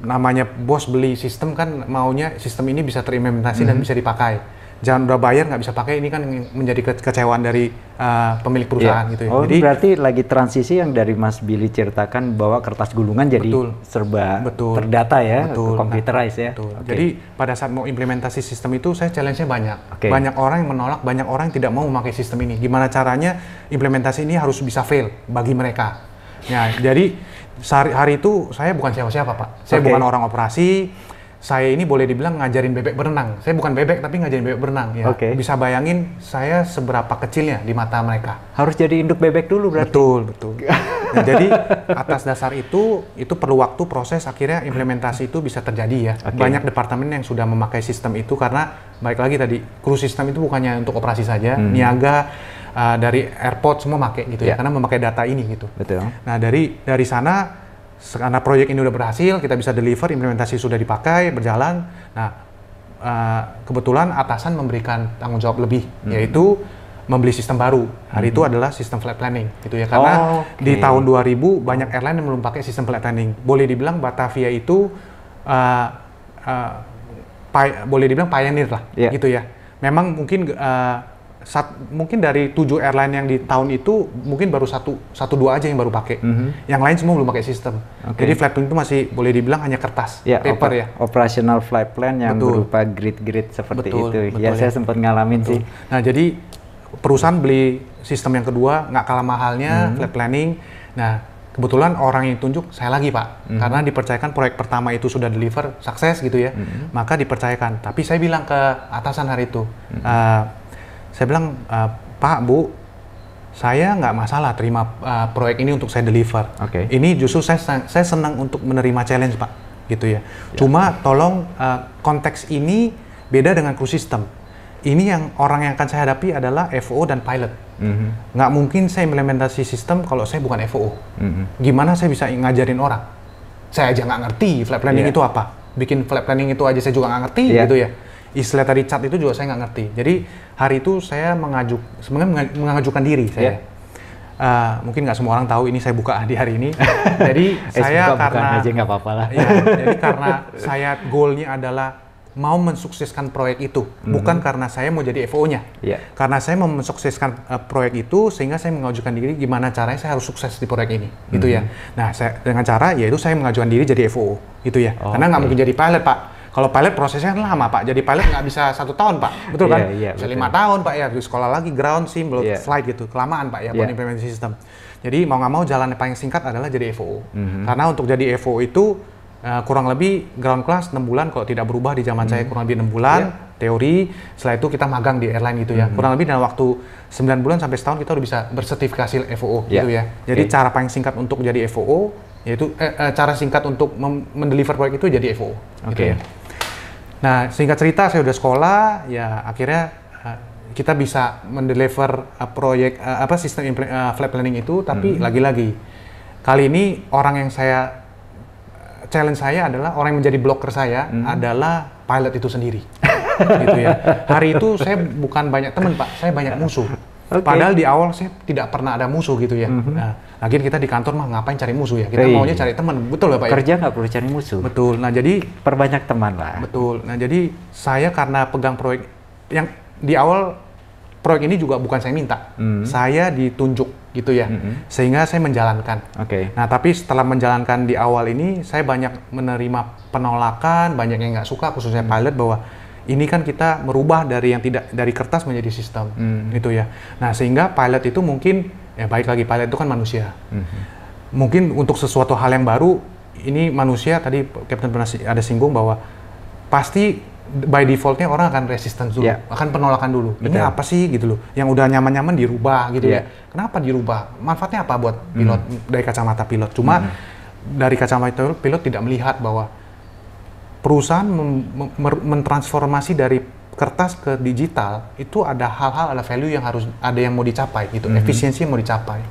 namanya bos beli sistem kan maunya sistem ini bisa terimplementasi dan bisa dipakai. Jangan udah bayar nggak bisa pakai, ini kan menjadi kekecewaan dari pemilik perusahaan gitu ya. Oh, jadi berarti lagi transisi yang dari Mas Billy ceritakan bahwa kertas gulungan jadi serba terdata ya, computerized ya. Jadi pada saat mau implementasi sistem itu saya challenge-nya banyak. Banyak orang yang menolak, banyak orang yang tidak mau memakai sistem ini. Gimana caranya implementasi ini harus bisa fail bagi mereka. Ya, jadi hari itu saya bukan siapa-siapa Pak. Saya bukan orang operasi. Saya ini boleh dibilang ngajarin bebek berenang. Saya bukan bebek tapi ngajarin bebek berenang ya. Bisa bayangin saya seberapa kecilnya di mata mereka. Harus jadi induk bebek dulu berarti. Betul. Nah, jadi atas dasar itu perlu waktu proses akhirnya implementasi itu bisa terjadi ya. Banyak departemen yang sudah memakai sistem itu karena baik lagi tadi crew system itu bukannya untuk operasi saja, niaga dari airport semua pakai gitu ya karena memakai data ini gitu. Nah, dari sana karena proyek ini udah berhasil, kita bisa deliver, implementasi sudah dipakai, berjalan. Nah, kebetulan atasan memberikan tanggung jawab lebih, yaitu membeli sistem baru. Hari itu adalah sistem flight planning, gitu ya. Karena di tahun 2000 banyak airline yang belum pakai sistem flight planning. Boleh dibilang Batavia itu boleh dibilang pioneer lah, gitu ya. Memang mungkin dari 7 airline yang di tahun itu mungkin baru satu dua aja yang baru pakai. Yang lain semua belum pakai sistem. Jadi flight plan itu masih boleh dibilang hanya kertas, paper ya. Operational flight plan yang berupa grid-grid seperti itu. Saya sempat ngalamin sih. Nah, jadi perusahaan beli sistem yang kedua nggak kalah mahalnya flight planning. Nah, kebetulan orang yang ditunjuk saya lagi Pak, karena dipercayakan proyek pertama itu sudah deliver sukses gitu ya. Maka dipercayakan. Tapi saya bilang ke atasan hari itu. Saya bilang, Pak, Bu, saya nggak masalah terima proyek ini untuk saya deliver. Ini justru saya senang untuk menerima challenge, Pak, gitu ya. Cuma tolong konteks ini beda dengan crew system. Ini yang orang yang akan saya hadapi adalah FO dan pilot. Nggak mungkin saya implementasi sistem kalau saya bukan FO. Gimana saya bisa ngajarin orang? Saya aja nggak ngerti flight planning itu apa. Bikin flight planning itu aja saya juga nggak ngerti, gitu ya. Istilah tadi cat itu juga saya nggak ngerti. Jadi hari itu saya mengajukan diri saya. Mungkin nggak semua orang tahu ini saya buka di hari ini. Jadi saya karena aja nggak apa-apa lah. Ya, jadi karena saya goalnya adalah mau mensukseskan proyek itu, bukan karena saya mau jadi FO-nya. Karena saya mau mensukseskan proyek itu, sehingga saya mengajukan diri gimana caranya saya harus sukses di proyek ini, gitu ya. Nah, dengan cara yaitu saya mengajukan diri jadi FO, gitu ya. Karena nggak mungkin jadi pilot, Pak. Kalau pilot prosesnya kan lama Pak, jadi pilot nggak bisa 1 tahun Pak, betul kan? Bisa 5 tahun Pak ya, di sekolah lagi ground sim, belum flight gitu, kelamaan Pak ya buat implementasi sistem. Jadi mau nggak mau jalan yang paling singkat adalah jadi FO. Karena untuk jadi FO itu kurang lebih ground class 6 bulan, kalau tidak berubah di zaman saya kurang lebih 6 bulan, teori, setelah itu kita magang di airline gitu ya. Kurang lebih dalam waktu 9 bulan sampai setahun kita udah bisa bersertifikasi FOO gitu ya. Jadi cara paling singkat untuk jadi FOO yaitu cara singkat untuk mendeliver proyek itu jadi FOO. Gitu ya. Nah, singkat cerita saya udah sekolah, ya akhirnya kita bisa mendeliver proyek sistem flight planning itu, tapi lagi-lagi kali ini orang yang challenge saya adalah orang yang menjadi blocker saya adalah pilot itu sendiri. Gitu ya. Hari itu saya bukan banyak teman, Pak, saya banyak musuh. Padahal di awal saya tidak pernah ada musuh gitu ya. Nah, lagian kita di kantor mah ngapain cari musuh ya? Kita maunya cari teman, betul ya Pak? Kerja nggak perlu cari musuh. Betul. Nah jadi perbanyak teman lah. Betul. Nah jadi saya karena pegang proyek yang di awal proyek ini juga bukan saya minta, saya ditunjuk gitu ya, sehingga saya menjalankan. Nah tapi setelah menjalankan di awal ini, saya banyak menerima penolakan, banyak yang nggak suka, khususnya pilot bahwa ini kan kita merubah dari yang tidak dari kertas menjadi sistem, gitu ya. Nah sehingga pilot itu mungkin ya baik lagi pilot itu kan manusia. Mungkin untuk sesuatu hal yang baru, ini manusia tadi Captain pernah ada singgung bahwa pasti by defaultnya orang akan resistance dulu, akan penolakan dulu. Ini apa sih gitu loh? Yang udah nyaman-nyaman dirubah gitu ya. Kenapa dirubah? Manfaatnya apa buat pilot dari kacamata pilot? Cuma dari kacamata pilot tidak melihat bahwa perusahaan mentransformasi dari kertas ke digital itu ada hal-hal, ada value yang harus ada yang mau dicapai gitu, efisiensi yang mau dicapai.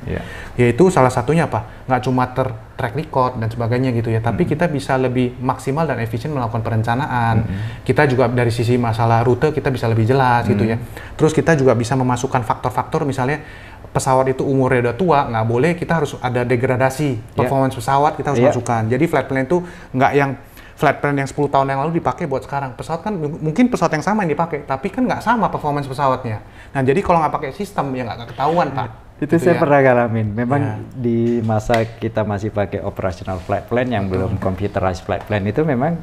Yaitu salah satunya apa? Nggak cuma track record dan sebagainya gitu ya, tapi kita bisa lebih maksimal dan efisien melakukan perencanaan. Kita juga dari sisi masalah rute kita bisa lebih jelas gitu ya. Terus kita juga bisa memasukkan faktor-faktor, misalnya pesawat itu umurnya udah tua, nggak boleh, kita harus ada degradasi performance pesawat, kita harus masukkan. Jadi flight plan itu nggak yang flight plan yang 10 tahun yang lalu dipakai buat sekarang. Pesawat kan mungkin pesawat yang sama yang dipakai, tapi kan nggak sama performance pesawatnya. Nah jadi kalau nggak pakai sistem ya nggak ketahuan Pak. Itu gitu saya pernah ngalamin. Memang di masa kita masih pakai operational flight plan yang belum computerized flight plan itu memang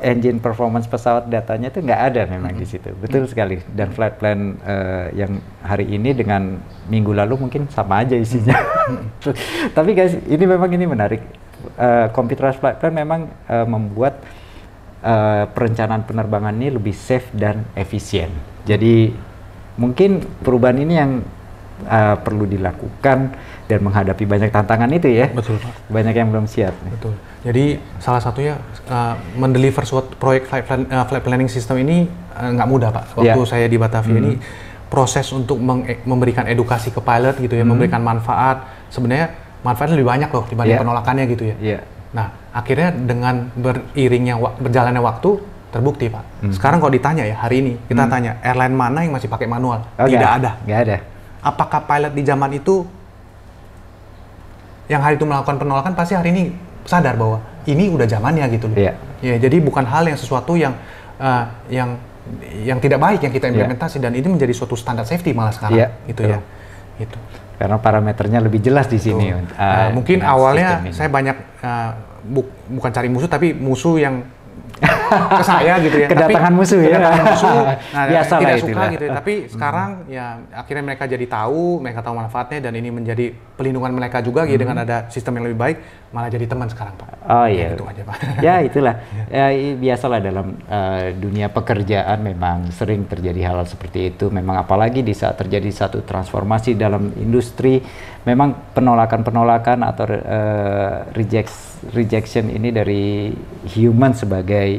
engine performance pesawat datanya itu nggak ada memang di situ. Betul sekali. Dan flight plan yang hari ini dengan minggu lalu mungkin sama aja isinya. Tapi guys, ini memang ini menarik. Computerized flight plan memang membuat perencanaan penerbangan ini lebih safe dan efisien. Jadi mungkin perubahan ini yang perlu dilakukan dan menghadapi banyak tantangan itu ya. Betul Pak. Banyak yang belum siap. Betul. Jadi salah satunya mendeliver suatu proyek flight planning system ini nggak mudah Pak. Waktu saya di Batavia ini proses untuk memberikan edukasi ke pilot gitu ya, memberikan manfaat, sebenarnya manfaatnya lebih banyak loh dibanding penolakannya gitu ya. Nah, akhirnya dengan berjalannya waktu terbukti Pak. Sekarang kalau ditanya ya hari ini kita tanya airline mana yang masih pakai manual? Tidak ada. Nggak ada. Apakah pilot di zaman itu yang hari itu melakukan penolakan pasti hari ini sadar bahwa ini udah zamannya gitu loh. Ya, jadi bukan hal yang sesuatu yang tidak baik yang kita implementasi dan ini menjadi suatu standar safety malah sekarang gitu ya. Gitu. Karena parameternya lebih jelas di sini. Mungkin awalnya saya banyak bukan cari musuh tapi musuh yang ke saya gitu ya. Kedatangan musuh ya. Nah, tidak suka gitu ya. Tapi sekarang ya akhirnya mereka jadi tahu, mereka tahu manfaatnya dan ini menjadi pelindungan mereka juga gitu dengan ada sistem yang lebih baik, malah jadi teman sekarang Pak. Oh iya. Itu aja Pak. Ya itulah. Ya, biasalah dalam dunia pekerjaan memang sering terjadi hal seperti itu. Memang apalagi di saat terjadi satu transformasi dalam industri, memang penolakan-penolakan atau rejection ini dari human sebagai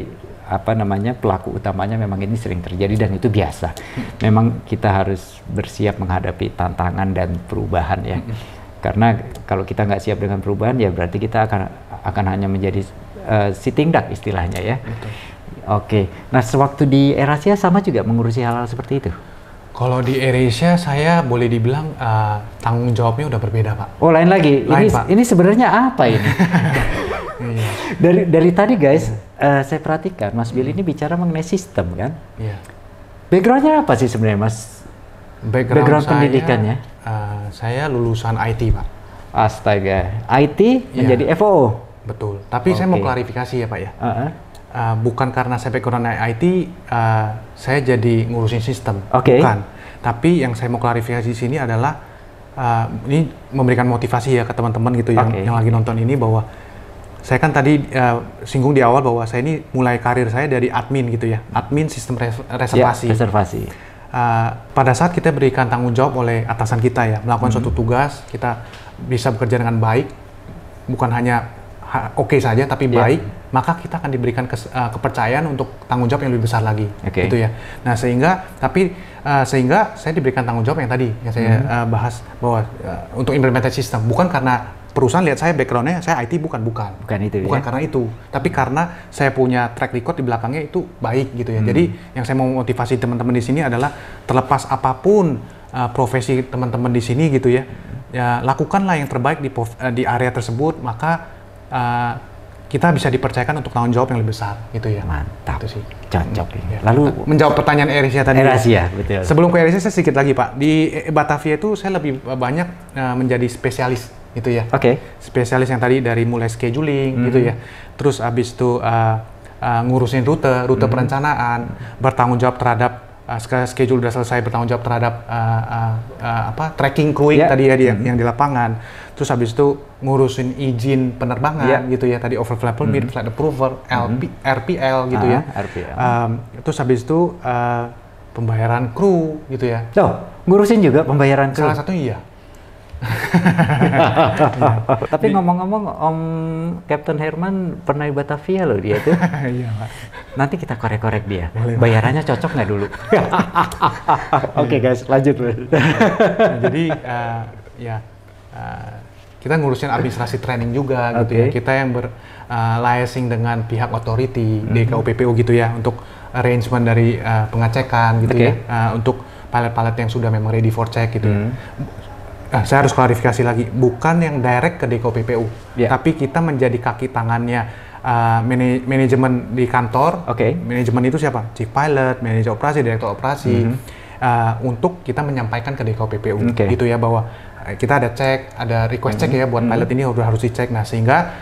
pelaku utamanya memang ini sering terjadi dan itu biasa. Memang kita harus bersiap menghadapi tantangan dan perubahan ya. Karena kalau kita nggak siap dengan perubahan ya berarti kita akan hanya menjadi sitting duck istilahnya ya. Oke. Nah, sewaktu di AirAsia sama juga mengurusi hal-hal seperti itu. Kalau di AirAsia saya boleh dibilang tanggung jawabnya udah berbeda Pak. Oh lain lagi. Ini sebenarnya apa ini? Dari tadi guys, saya perhatikan Mas Billy ini bicara mengenai sistem kan? Backgroundnya apa sih sebenarnya Mas? Background pendidikannya? Saya lulusan IT Pak. Astaga, IT menjadi FOO? Betul. Tapi saya mau klarifikasi ya Pak ya. Bukan karena saya background IT, saya jadi ngurusin sistem. Bukan. Tapi yang saya mau klarifikasi di sini adalah ini memberikan motivasi ya ke teman-teman gitu yang lagi nonton ini bahwa saya kan tadi singgung di awal bahwa saya ini mulai karir saya dari admin gitu ya, admin sistem reservasi. Ya, reservasi. Pada saat kita berikan tanggung jawab oleh atasan kita ya, melakukan suatu tugas, kita bisa bekerja dengan baik, bukan hanya oke saja, tapi baik, maka kita akan diberikan kepercayaan untuk tanggung jawab yang lebih besar lagi, gitu ya. Nah sehingga saya diberikan tanggung jawab yang tadi yang saya bahas bahwa untuk implementasi sistem, bukan karena perusahaan lihat saya background-nya, saya IT bukan itu bukan ya? karena itu, tapi karena saya punya track record di belakangnya itu baik gitu ya. Jadi yang saya mau motivasi teman-teman di sini adalah terlepas apapun profesi teman-teman di sini gitu ya, ya lakukanlah yang terbaik di area tersebut, maka kita bisa dipercayakan untuk tanggung jawab yang lebih besar gitu ya. Mantap, itu sih. Cocok. Ya. Lalu menjawab pertanyaan Air-Asia tadi. Air-Asia, betul. Sebelum ke Air-Asia saya sedikit lagi Pak, di Batavia itu saya lebih banyak menjadi spesialis gitu ya. Spesialis yang tadi dari mulai scheduling gitu ya. Terus habis itu ngurusin rute perencanaan, bertanggung jawab terhadap schedule udah selesai, bertanggung jawab terhadap tracking crewing tadi ya yang di lapangan. Terus habis itu ngurusin izin penerbangan gitu ya, tadi overflight permit, flight approval, RPL gitu ya. Terus habis itu pembayaran kru gitu ya. Ngurusin juga pembayaran kru. Salah satunya iya. Tapi ngomong-ngomong, Om Captain Herman pernah di Batavia loh dia tuh. Iya, Pak. Nanti kita korek-korek dia. Boleh, bayarannya cocok nggak dulu? Oke guys, lanjut. Nah, jadi kita ngurusin administrasi training juga gitu ya. Kita yang liaising dengan pihak authority, DKUPPU gitu ya, untuk arrangement dari pengecekan gitu ya, untuk pilot-pilot yang sudah memang ready for check gitu ya. Saya harus klarifikasi lagi, bukan yang direct ke DKUPPU, tapi kita menjadi kaki tangannya manajemen di kantor. Manajemen itu siapa? Chief Pilot, manajer operasi, direktur operasi, untuk kita menyampaikan ke DKUPPU gitu ya, bahwa kita ada cek, ada request cek ya buat pilot ini harus dicek. Nah sehingga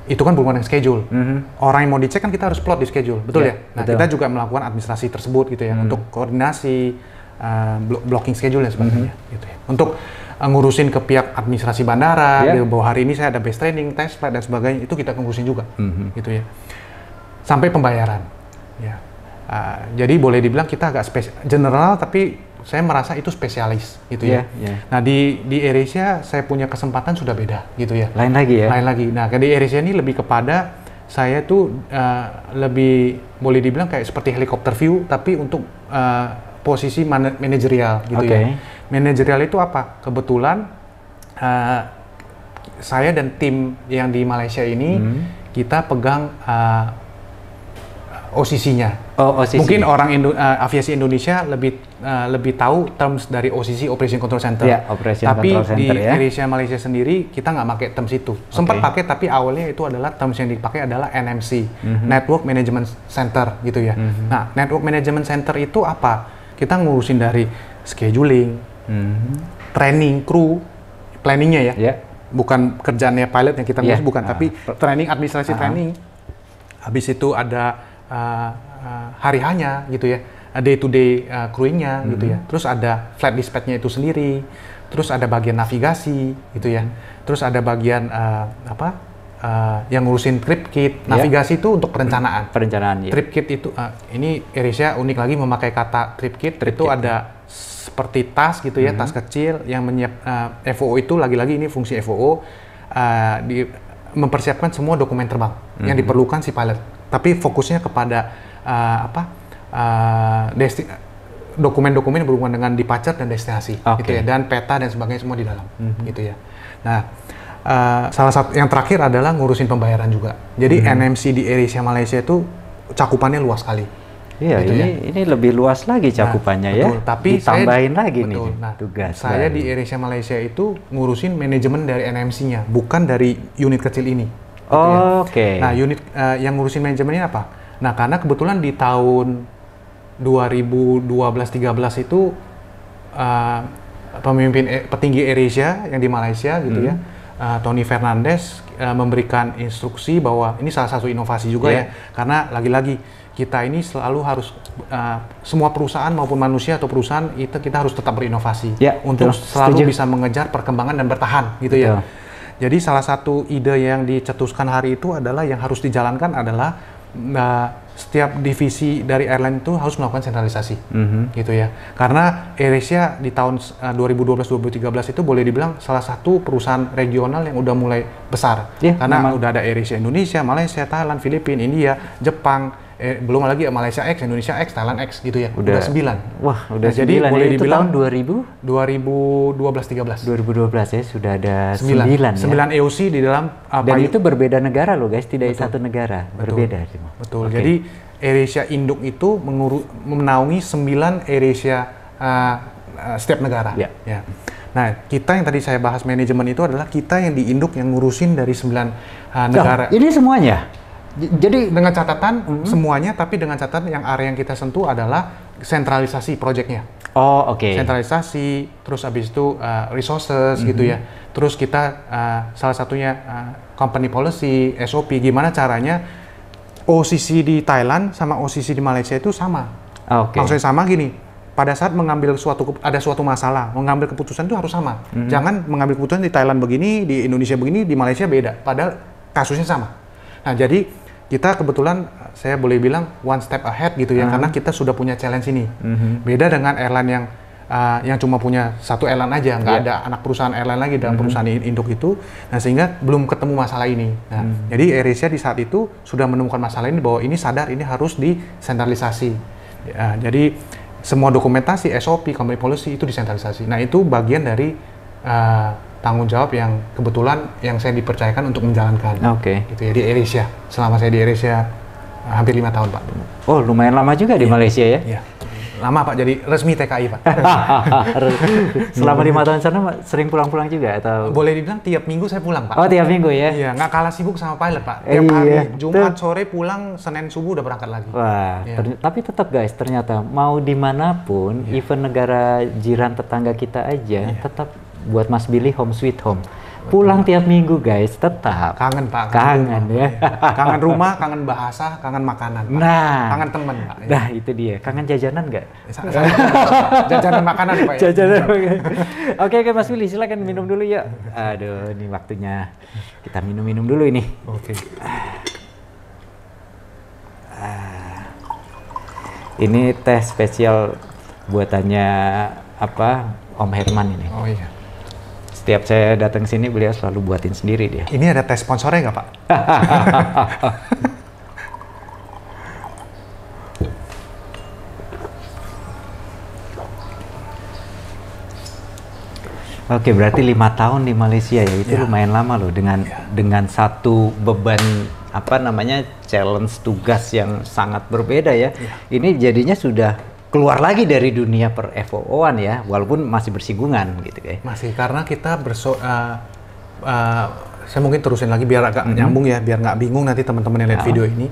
itu kan berhubungan dengan schedule. Orang yang mau dicek kan kita harus plot di schedule, betul ya? Nah kita juga melakukan administrasi tersebut gitu ya, untuk koordinasi, blocking schedule dan sebagainya gitu ya. Untuk ngurusin ke pihak administrasi bandara, bahwa hari ini saya ada base training, test flight dan sebagainya, itu kita ngurusin juga, gitu ya. Sampai pembayaran, ya. Jadi boleh dibilang kita agak general, tapi saya merasa itu spesialis, gitu ya. Nah di AirAsia saya punya kesempatan sudah beda, gitu ya. Lain lagi ya? Lain lagi. Nah di AirAsia ini lebih kepada saya tuh lebih boleh dibilang kayak seperti helikopter view, tapi untuk posisi manajerial, gitu ya. Manajerial itu apa? Kebetulan saya dan tim yang di Malaysia ini kita pegang OCC-nya. OCC. Mungkin orang aviasi Indonesia lebih tahu terms dari OCC, Operation Control Center. Tapi di AirAsia Malaysia sendiri kita nggak pakai terms itu. Sempat pakai, tapi awalnya itu adalah terms yang dipakai adalah NMC, Network Management Center gitu ya. Nah, Network Management Center itu apa? Kita ngurusin dari scheduling, training kru, planningnya ya, bukan kerjaannya pilot yang kita ngurus, bukan, tapi training, administrasi training. Habis itu ada hari-hanya gitu ya, day to day crewingnya gitu ya. Terus ada flight dispatch-nya itu sendiri, terus ada bagian navigasi gitu ya. Terus ada bagian yang ngurusin trip kit. Navigasi itu untuk perencanaan. Trip kit itu ini AirAsia unik lagi memakai kata trip kit. Itu ada seperti tas gitu ya, tas kecil yang FOO itu lagi-lagi ini fungsi FOO mempersiapkan semua dokumen terbang yang diperlukan si pilot. Tapi fokusnya kepada dokumen-dokumen yang berhubungan dengan departure dan destinasi gitu ya, dan peta dan sebagainya semua di dalam gitu ya. Nah, salah satu yang terakhir adalah ngurusin pembayaran juga. Jadi NMC di AirAsia Malaysia itu cakupannya luas sekali. Iya, gitu ini lebih luas lagi cakupannya ya. Betul, tapi ditambahin lagi nih tugas. Saya di AirAsia Malaysia itu ngurusin manajemen dari NMC-nya, bukan dari unit kecil ini. Gitu Nah, unit yang ngurusin manajemennya apa? Nah, karena kebetulan di tahun 2012-13 itu pemimpin petinggi AirAsia yang di Malaysia gitu ya, Tony Fernandes memberikan instruksi bahwa ini salah satu inovasi juga ya, karena lagi-lagi kita ini selalu harus semua perusahaan maupun manusia atau perusahaan itu kita harus tetap berinovasi untuk selalu bisa mengejar perkembangan dan bertahan gitu ya. Jadi salah satu ide yang dicetuskan hari itu adalah yang harus dijalankan adalah setiap divisi dari airline itu harus melakukan sentralisasi, gitu ya. Karena AirAsia di tahun 2012-2013 itu boleh dibilang salah satu perusahaan regional yang udah mulai besar. Karena udah ada AirAsia Indonesia, Malaysia, Thailand, Filipina, India, Jepang. Belum lagi Malaysia X, Indonesia X, Thailand X gitu ya. Udah 9. Wah, udah 9. Jadi boleh itu dibilang tahun 2012 ya sudah ada 9 ya. 9 EOC di dalam dan itu berbeda negara loh guys, tidak satu negara, berbeda. Betul. Jadi AirAsia Induk itu menaungi 9 AirAsia setiap negara. Ya. Nah, kita yang tadi saya bahas manajemen itu adalah kita yang di Induk yang ngurusin dari 9 negara. Ini semuanya. Jadi dengan catatan semuanya, tapi dengan catatan yang area yang kita sentuh adalah sentralisasi proyeknya. Oh, oke. Sentralisasi, terus habis itu resources gitu ya. Terus kita salah satunya company policy, SOP, gimana caranya OCC di Thailand sama OCC di Malaysia itu sama. Maksudnya sama gini, pada saat mengambil ada suatu masalah, mengambil keputusan itu harus sama. Jangan mengambil keputusan di Thailand begini, di Indonesia begini, di Malaysia beda. Padahal kasusnya sama. Nah, jadi kita kebetulan saya boleh bilang one step ahead gitu ya, karena kita sudah punya challenge ini. Beda dengan airline yang cuma punya satu airline aja, nggak ada anak perusahaan airline lagi dalam perusahaan induk itu. Nah, sehingga belum ketemu masalah ini. Nah, jadi AirAsia di saat itu sudah menemukan masalah ini, bahwa ini sadar ini harus disentralisasi. Ya, jadi semua dokumentasi, SOP, company policy itu disentralisasi. Nah, itu bagian dari tanggung jawab yang kebetulan yang saya dipercayakan untuk menjalankan. Gitu ya, di AirAsia. Selama saya di AirAsia hampir 5 tahun, Pak. Oh, lumayan lama juga di Malaysia ya? Iya. Lama, Pak. Jadi resmi TKI, Pak. Selama 5 tahun sana sering pulang-pulang juga atau? Boleh dibilang tiap minggu saya pulang, Pak. Oh, tiap minggu ya? Iya, nggak kalah sibuk sama pilot, Pak. Tiap hari, Jumat sore pulang, Senin subuh udah berangkat lagi. Wah, tapi tetap guys, ternyata mau dimanapun, even negara jiran tetangga kita aja, tetap buat Mas Billy home sweet home. Pulang tiap minggu guys, tetap. Kangen, Pak. Kangen ya. Kangen rumah, kangen bahasa, kangen makanan, Pak. Nah. Kangen temen, Pak. Nah, itu dia. Kangen jajanan nggak? Jajanan makanan, Pak. Ya? Jajanan makanan. Oke, Mas Billy, silakan minum dulu ya. Aduh, ini waktunya kita minum-minum dulu ini. Oke. Ini teh spesial buatannya Om Herman ini. Oh iya. Setiap saya datang sini beliau selalu buatin sendiri dia. Ini ada tes sponsornya nggak, Pak? Oke, berarti 5 tahun di Malaysia ya, itu lumayan lama loh dengan satu beban challenge tugas yang sangat berbeda ya. Ini jadinya sudah keluar lagi dari dunia per FOO-an ya, walaupun masih bersinggungan gitu ya. Masih, karena kita saya mungkin terusin lagi biar agak nyambung ya, biar nggak bingung nanti teman-teman yang lihat video ini.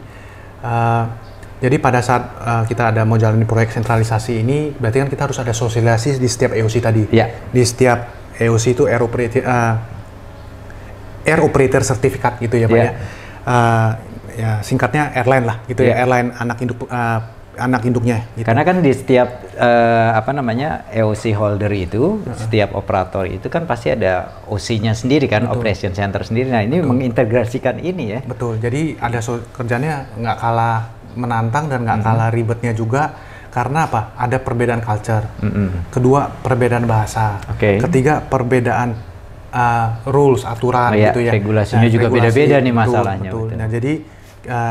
Jadi pada saat kita mau jalani proyek sentralisasi ini, berarti kan kita harus ada sosialisasi di setiap EOC tadi. Di setiap EOC itu Air Operator Certificate gitu ya, Pak ya. Ya singkatnya airline lah gitu ya, airline anak induknya. Gitu. Karena kan di setiap EOC holder itu, setiap operator itu kan pasti ada OC-nya sendiri kan, operation center sendiri. Nah, ini mengintegrasikan ini ya. Betul. Jadi ada kerjanya nggak kalah menantang dan nggak kalah ribetnya juga. Karena apa? Ada perbedaan culture. Kedua, perbedaan bahasa. Ketiga, perbedaan rules, aturan gitu ya. Regulasinya juga beda-beda nih masalahnya. Betul. Nah, jadi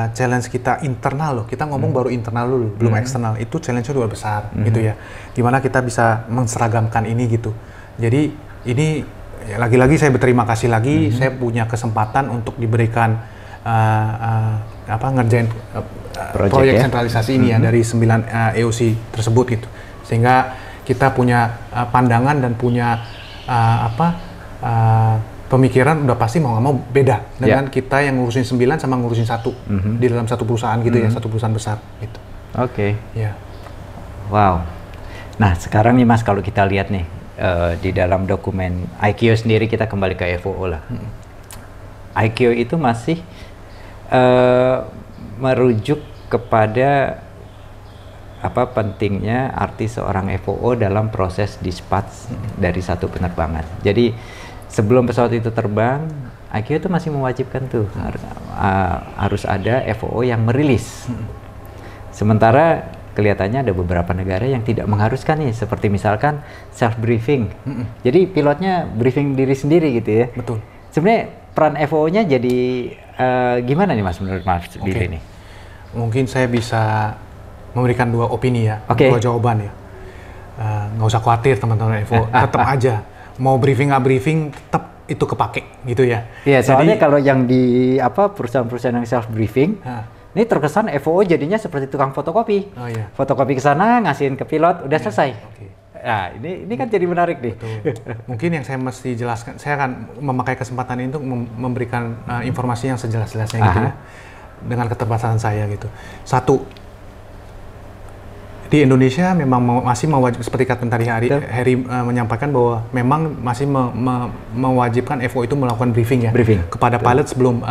challenge kita internal loh, kita ngomong baru internal dulu, belum eksternal, itu challenge-nya luar besar gitu ya, dimana kita bisa menseragamkan ini gitu. Jadi ini ya, lagi-lagi saya berterima kasih lagi, saya punya kesempatan untuk diberikan ngerjain proyek sentralisasi ini ya, dari 9 EOC tersebut gitu, sehingga kita punya pandangan dan punya pemikiran udah pasti mau nggak mau beda dengan kita yang ngurusin 9 sama ngurusin 1 di dalam satu perusahaan gitu ya, satu perusahaan besar gitu. Wow. Nah, sekarang nih Mas, kalau kita lihat nih di dalam dokumen ICAO sendiri, kita kembali ke FOO lah. ICAO itu masih merujuk kepada pentingnya arti seorang FOO dalam proses dispatch dari satu penerbangan. Jadi Sebelum pesawat itu terbang, ICAO itu masih mewajibkan tuh harus ada FOO yang merilis. Sementara kelihatannya ada beberapa negara yang tidak mengharuskan nih, seperti misalkan self briefing. Jadi pilotnya briefing diri sendiri gitu ya. Betul. Sebenarnya peran FOO-nya jadi gimana nih Mas menurut Mas Billy nih? Mungkin saya bisa memberikan dua opini ya, dua jawaban ya. Nggak usah khawatir teman-teman FOO, tetap aja mau briefing nggak briefing tetap itu kepake gitu ya. Iya, soalnya kalau yang di perusahaan-perusahaan yang self briefing, ini terkesan FOO jadinya seperti tukang fotokopi. Fotokopi ke sana, ngasihin ke pilot, udah selesai. Nah, ini kan jadi menarik nih. Mungkin yang saya mesti jelaskan, saya akan memakai kesempatan ini untuk memberikan informasi yang sejelas-jelasnya gitu ya, dengan keterbatasan saya gitu. Satu, di Indonesia memang masih mewajibkan, seperti kata tadi Heri menyampaikan bahwa memang masih mewajibkan FOO itu melakukan briefing ya kepada pilot sebelum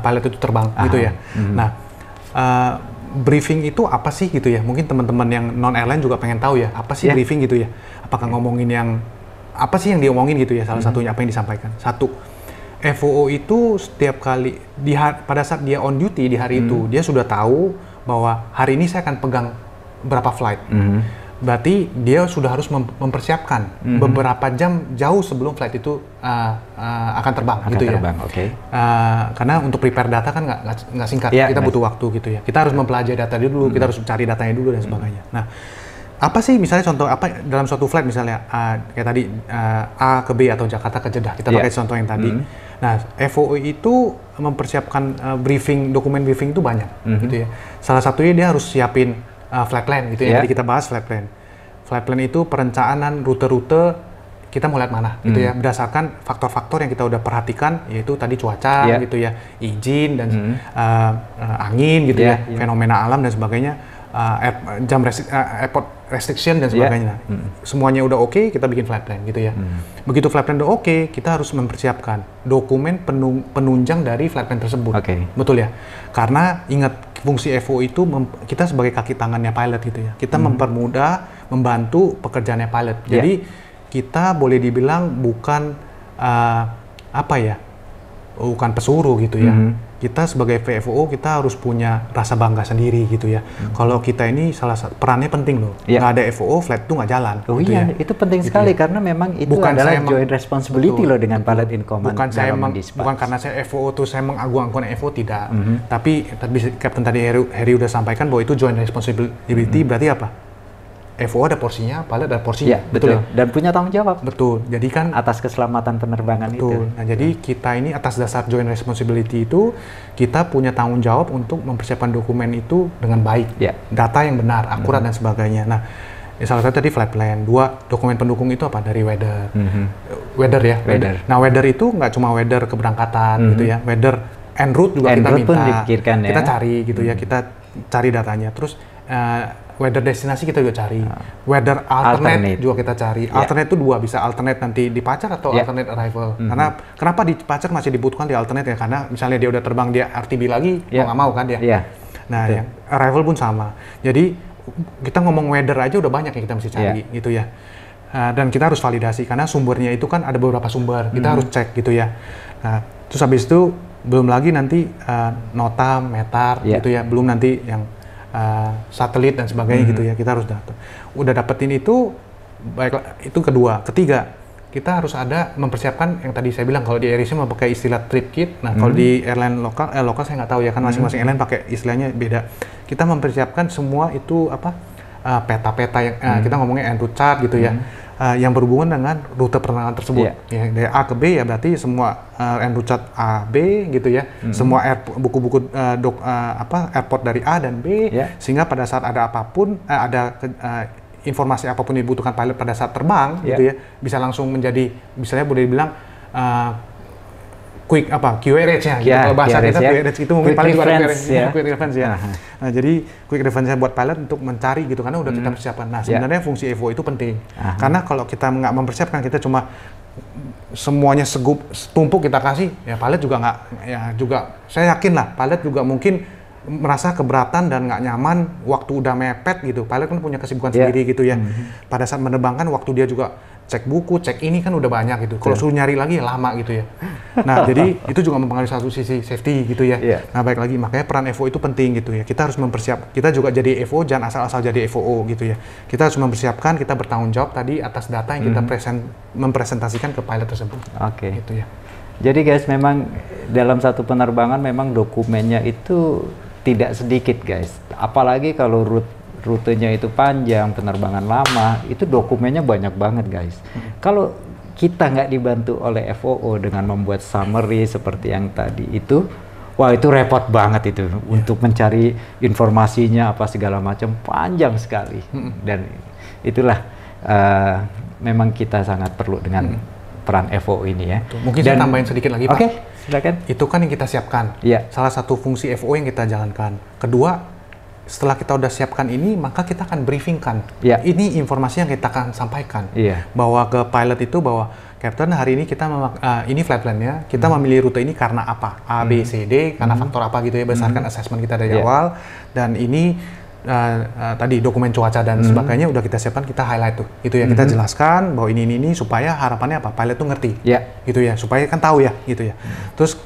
pilot itu terbang gitu ya. Nah, briefing itu apa sih gitu ya? Mungkin teman-teman yang non airline juga pengen tahu ya, apa sih briefing gitu ya? Apakah ngomongin yang apa sih yang diomongin gitu ya? Salah satunya apa yang disampaikan. Satu, FOO itu setiap kali pada saat dia on duty di hari itu, dia sudah tahu bahwa hari ini saya akan pegang berapa flight. Berarti dia sudah harus mempersiapkan beberapa jam jauh sebelum flight itu akan terbang gitu ya. Karena untuk prepare data kan nggak singkat, kita butuh waktu gitu ya. Kita harus mempelajari data dulu, kita harus cari datanya dulu dan sebagainya. Nah, apa sih misalnya contoh apa dalam suatu flight misalnya kayak tadi A ke B atau Jakarta ke Jeddah, kita pakai contoh yang tadi. Nah, FOO itu mempersiapkan dokumen briefing itu banyak gitu ya. Salah satunya dia harus siapin flight plan gitu ya, tadi kita bahas flight plan. Flight plan itu perencanaan rute-rute kita mau lihat mana gitu ya, berdasarkan faktor-faktor yang kita udah perhatikan, yaitu tadi cuaca gitu ya, izin dan angin gitu ya, fenomena alam dan sebagainya, airport restriction dan sebagainya. Semuanya udah oke, kita bikin flight plan gitu ya. Begitu flight plan udah oke, kita harus mempersiapkan dokumen penunjang dari flight plan tersebut. Betul ya? Karena ingat, fungsi FOO itu kita sebagai kaki tangannya pilot gitu ya. Kita mempermudah, membantu pekerjaannya pilot. Jadi kita boleh dibilang bukan bukan pesuruh gitu ya. Kita sebagai FOO kita harus punya rasa bangga sendiri gitu ya. Kalau kita ini salah satu perannya penting loh. Nggak ada FOO, flight itu nggak jalan. Gitu itu penting gitu sekali karena memang itu adalah joint responsibility loh dengan pilot in command. Bukan karena saya FOO tuh saya mengagung-agungkan FOO, tidak. Tapi Captain tadi Heri udah sampaikan bahwa itu joint responsibility. Berarti apa? FOO ada porsinya, pilot ada porsinya. Betul. Dan punya tanggung jawab. Betul. Jadi kan atas keselamatan penerbangan itu. Nah, jadi kita ini atas dasar joint responsibility itu kita punya tanggung jawab untuk mempersiapkan dokumen itu dengan baik. Data yang benar, akurat dan sebagainya. Nah, salah satu tadi flight plan. Dua, dokumen pendukung itu apa? Dari weather. Weather ya. Nah, weather itu nggak cuma weather keberangkatan gitu ya. Weather en route juga kita minta. Pun dipikirkan, kita cari gitu ya. Kita cari datanya. Terus weather destinasi kita juga cari, weather alternate juga kita cari. Alternate itu dua, bisa alternate nanti di Pacer atau alternate arrival. Karena kenapa di Pacer masih dibutuhkan di alternate ya? Karena misalnya dia udah terbang dia RTB lagi, mau nggak mau kan dia. Nah, yang arrival pun sama. Jadi kita ngomong weather aja udah banyak yang kita mesti cari gitu ya. Dan kita harus validasi karena sumbernya itu kan ada beberapa sumber, kita harus cek gitu ya. Nah, terus habis itu belum lagi nanti nota, metar gitu ya, belum nanti yang satelit dan sebagainya gitu ya, kita harus udah dapetin itu, baiklah itu kedua. Ketiga, kita harus ada mempersiapkan yang tadi saya bilang, kalau di AirAsia mau pakai istilah trip kit. Nah, kalau di airline lokal saya nggak tahu ya, kan masing-masing airline pakai istilahnya beda. Kita mempersiapkan semua itu peta-peta yang kita ngomongnya en route chart gitu ya, yang berhubungan dengan rute penerbangan tersebut. Ya, dari A ke B ya berarti semua en route chart A B gitu ya. Semua buku-buku airport dari A dan B, sehingga pada saat ada apapun informasi apapun yang dibutuhkan pilot pada saat terbang gitu ya, bisa langsung menjadi, misalnya boleh dibilang quick QRH-nya gitu. Kalau bahasa kita QRH itu mungkin paling quick reference ya. Nah, jadi quick reference buat pilot untuk mencari gitu, karena udah kita persiapan. Nah, sebenarnya fungsi FOO itu penting. Karena kalau kita nggak mempersiapkan, kita cuma semuanya tumpuk kita kasih, ya pilot juga nggak, ya juga saya yakin lah pilot juga mungkin merasa keberatan dan nggak nyaman waktu udah mepet gitu. Pilot kan punya kesibukan sendiri gitu ya. Pada saat menerbangkan, waktu dia juga cek buku, cek ini kan udah banyak gitu. Kalau suruh nyari lagi lama gitu ya. Nah, jadi itu juga mempengaruhi satu sisi safety gitu ya. Nah, baik lagi makanya peran FO itu penting gitu ya. Kita harus kita juga jadi FO jangan asal-asal jadi FOO gitu ya. Kita harus mempersiapkan, kita bertanggung jawab tadi atas data yang kita mempresentasikan ke pilot tersebut. Oke. Gitu ya. Jadi guys, memang dalam satu penerbangan memang dokumennya itu tidak sedikit guys. Apalagi kalau rutenya itu panjang, penerbangan lama, itu dokumennya banyak banget guys. Kalau kita nggak dibantu oleh FOO dengan membuat summary seperti yang tadi itu, wah itu repot banget itu untuk mencari informasinya apa segala macam, panjang sekali. Dan itulah memang kita sangat perlu dengan peran FOO ini ya. Mungkin saya tambahin sedikit lagi Pak. Oke, silakan. Itu kan yang kita siapkan. Salah satu fungsi FOO yang kita jalankan. Kedua, setelah kita udah siapkan ini, maka kita akan briefingkan. Ini informasi yang kita akan sampaikan. Bahwa ke pilot itu bahwa, Captain hari ini kita ini flight plan-nya, kita memilih rute ini karena apa? A, B, C, D, karena faktor apa gitu ya, berdasarkan assessment kita dari awal. Dan ini tadi dokumen cuaca dan sebagainya udah kita siapkan, kita highlight tuh. Itu ya, kita jelaskan bahwa ini supaya harapannya apa? Pilot tuh ngerti. Gitu ya, supaya kan tahu ya, gitu ya. Terus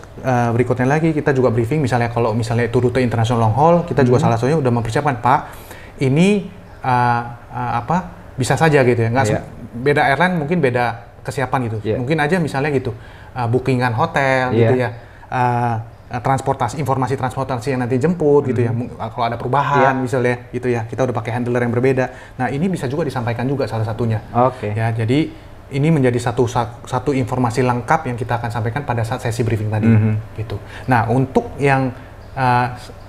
berikutnya lagi kita juga briefing misalnya kalau misalnya itu rute internasional long haul, kita juga salah satunya udah mempersiapkan, Pak, ini bisa saja gitu ya. Beda airline mungkin beda kesiapan gitu. Mungkin aja misalnya gitu, bookingan hotel gitu ya. Transportasi, informasi transportasi yang nanti jemput gitu ya, kalau ada perubahan misalnya gitu ya, kita udah pakai handler yang berbeda. Nah ini bisa juga disampaikan juga salah satunya. Ya, jadi ini menjadi satu informasi lengkap yang kita akan sampaikan pada saat sesi briefing tadi gitu. Nah untuk yang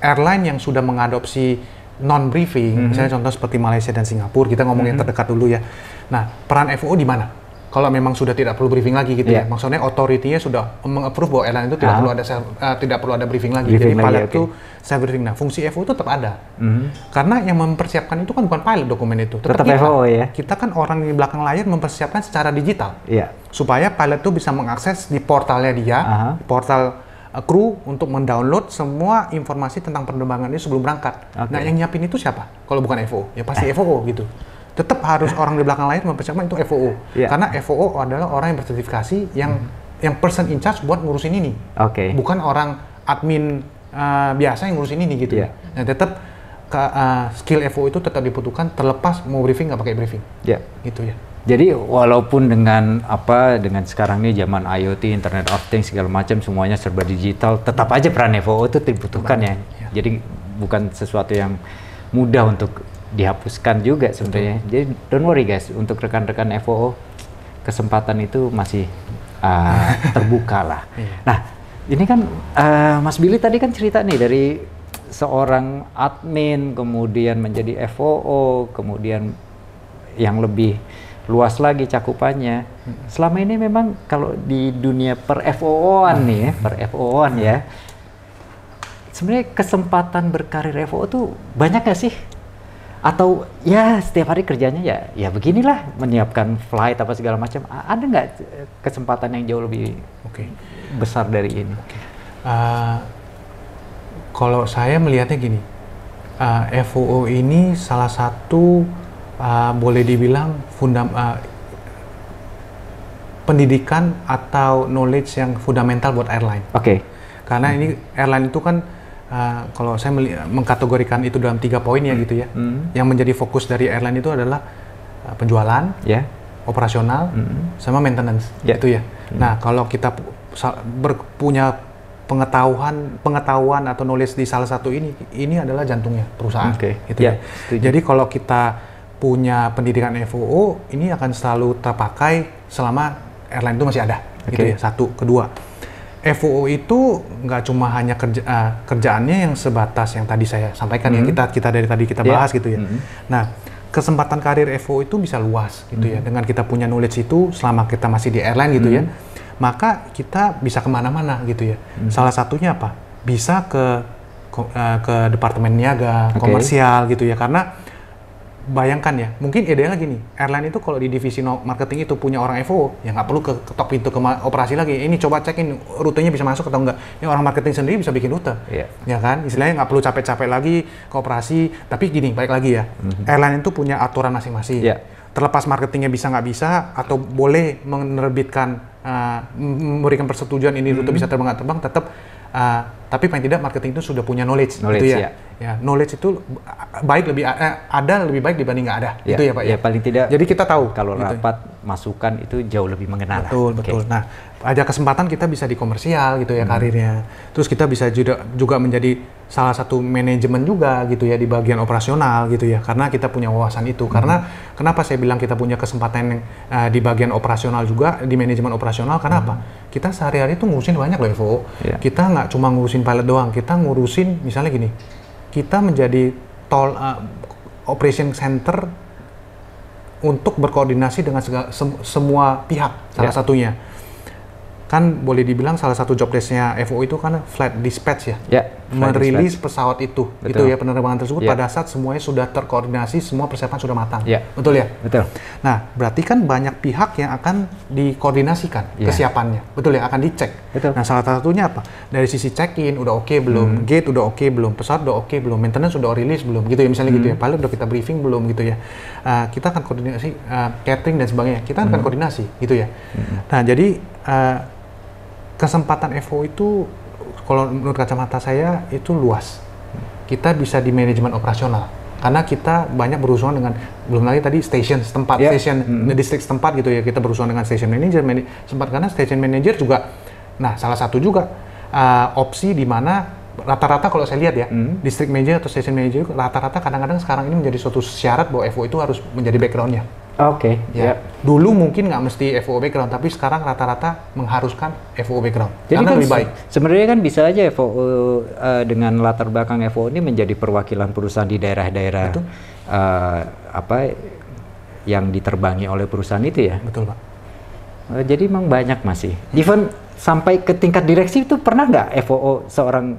airline yang sudah mengadopsi non briefing, misalnya contoh seperti Malaysia dan Singapura, kita ngomong yang terdekat dulu ya. Nah peran FOO di mana? Kalau memang sudah tidak perlu briefing lagi gitu ya, maksudnya authority-nya sudah meng-approve bahwa airline itu tidak perlu ada briefing lagi. Jadi pilot itu self briefing. Nah, fungsi FOO tetap ada. Karena yang mempersiapkan itu kan bukan pilot dokumen itu, tetap kita. FOO ya. Kita kan orang di belakang layar mempersiapkan secara digital. Supaya pilot itu bisa mengakses di portalnya dia, portal kru untuk mendownload semua informasi tentang penerbangan ini sebelum berangkat. Nah, yang nyiapin itu siapa? Kalau bukan FOO, ya pasti FOO gitu. Tetap harus orang di belakang layar mempersiapkan itu FOO. Karena FOO adalah orang yang bersertifikasi yang person in charge buat ngurusin ini. Bukan orang admin biasa yang ngurusin ini gitu. Nah, tetap skill FOO itu tetap dibutuhkan terlepas mau briefing nggak pakai briefing. Gitu ya. Jadi walaupun dengan sekarang nih zaman IoT, Internet of Things segala macam semuanya serba digital, tetap aja peran FOO itu dibutuhkan ya. Jadi bukan sesuatu yang mudah untuk dihapuskan juga sebenarnya. Jadi don't worry guys, untuk rekan-rekan FOO kesempatan itu masih terbuka lah. Nah ini kan Mas Billy tadi kan cerita nih dari seorang admin kemudian menjadi FOO, kemudian yang lebih luas lagi cakupannya. Selama ini memang kalau di dunia per FOO-an nih ya, per FOO-an ya, sebenarnya kesempatan berkarir FOO tuh banyak gak sih? Atau ya setiap hari kerjanya ya beginilah, menyiapkan flight apa segala macam. Ada nggak kesempatan yang jauh lebih besar dari ini? Kalau saya melihatnya gini, FOO ini salah satu boleh dibilang pendidikan atau knowledge yang fundamental buat airline. Karena ini airline itu kan kalau saya mengkategorikan itu dalam 3 poin ya gitu ya. Yang menjadi fokus dari airline itu adalah penjualan, operasional, sama maintenance gitu ya. Nah, kalau kita punya pengetahuan atau knowledge di salah satu ini adalah jantungnya perusahaan gitu ya. Jadi kalau kita punya pendidikan FOO, ini akan selalu terpakai selama airline itu masih ada gitu ya. Satu, kedua, FOO itu nggak cuma hanya kerjaannya yang sebatas yang tadi saya sampaikan ya, kita dari tadi kita bahas gitu ya. Nah, kesempatan karir FOO itu bisa luas gitu ya, dengan kita punya knowledge itu selama kita masih di airline gitu ya, maka kita bisa kemana-mana gitu ya. Salah satunya apa? Bisa ke departemen niaga, komersial gitu ya, karena bayangkan ya, mungkin idealnya gini, airline itu kalau di divisi marketing itu punya orang FOO, ya nggak perlu ketok pintu ke operasi lagi. Ini coba cekin rutenya bisa masuk atau enggak. Ini orang marketing sendiri bisa bikin rute, ya kan? Istilahnya nggak perlu capek-capek lagi ke operasi. Tapi gini, baik lagi ya, airline itu punya aturan masing-masing. terlepas marketingnya bisa nggak bisa atau boleh menerbitkan memberikan persetujuan ini rute bisa terbang nggak terbang, tetap tapi paling tidak marketing itu sudah punya knowledge gitu ya. Ya, knowledge itu ada lebih baik dibanding nggak ada, ya, itu ya Pak ya. Paling tidak. Jadi kita tahu kalau gitu. Rapat masukan itu jauh lebih mengenal. Betul. Nah, ada kesempatan kita bisa di komersial gitu ya karirnya. Terus kita bisa juga menjadi salah satu manajemen juga gitu ya di bagian operasional gitu ya. Karena kita punya wawasan itu. Karena kenapa saya bilang kita punya kesempatan di bagian operasional juga, di manajemen operasional? Karena apa? Kita sehari-hari tuh ngurusin banyak loh FO. Kita nggak cuma ngurusin pilot doang, kita ngurusin misalnya gini. Kita menjadi operation center untuk berkoordinasi dengan semua pihak, salah satunya. Kan boleh dibilang salah satu job desk-nya FO itu kan flight dispatch ya. Merilis pesawat itu. Itu ya, penerbangan tersebut pada saat semuanya sudah terkoordinasi, semua persiapan sudah matang. Betul ya? Betul. Nah, berarti kan banyak pihak yang akan dikoordinasikan kesiapannya. Betul ya, akan dicek. Betul. Nah, salah satunya apa? Dari sisi check-in udah oke belum, gate udah oke belum, pesawat udah oke belum, maintenance sudah rilis belum, gitu ya misalnya gitu ya. Pilot udah kita briefing belum gitu ya. Kita akan koordinasi catering dan sebagainya. Kita akan koordinasi gitu ya. Nah, jadi kesempatan FO itu kalau menurut kacamata saya itu luas. Kita bisa di manajemen operasional karena kita banyak berurusan dengan, belum lagi tadi station setempat, station distrik setempat gitu ya, kita berurusan dengan station manager sempat, karena station manager juga, nah salah satu juga opsi di mana rata-rata kalau saya lihat ya, district manager atau station manager rata-rata kadang-kadang sekarang ini menjadi suatu syarat bahwa FO itu harus menjadi backgroundnya. Dulu mungkin nggak mesti FO background, tapi sekarang rata-rata mengharuskan FO background. Jadi karena kan lebih baik. Sebenarnya kan bisa aja FO dengan latar belakang FO ini menjadi perwakilan perusahaan di daerah-daerah yang diterbangi oleh perusahaan itu ya. Betul Pak. Jadi memang banyak masih. Even sampai ke tingkat direksi itu pernah nggak FO seorang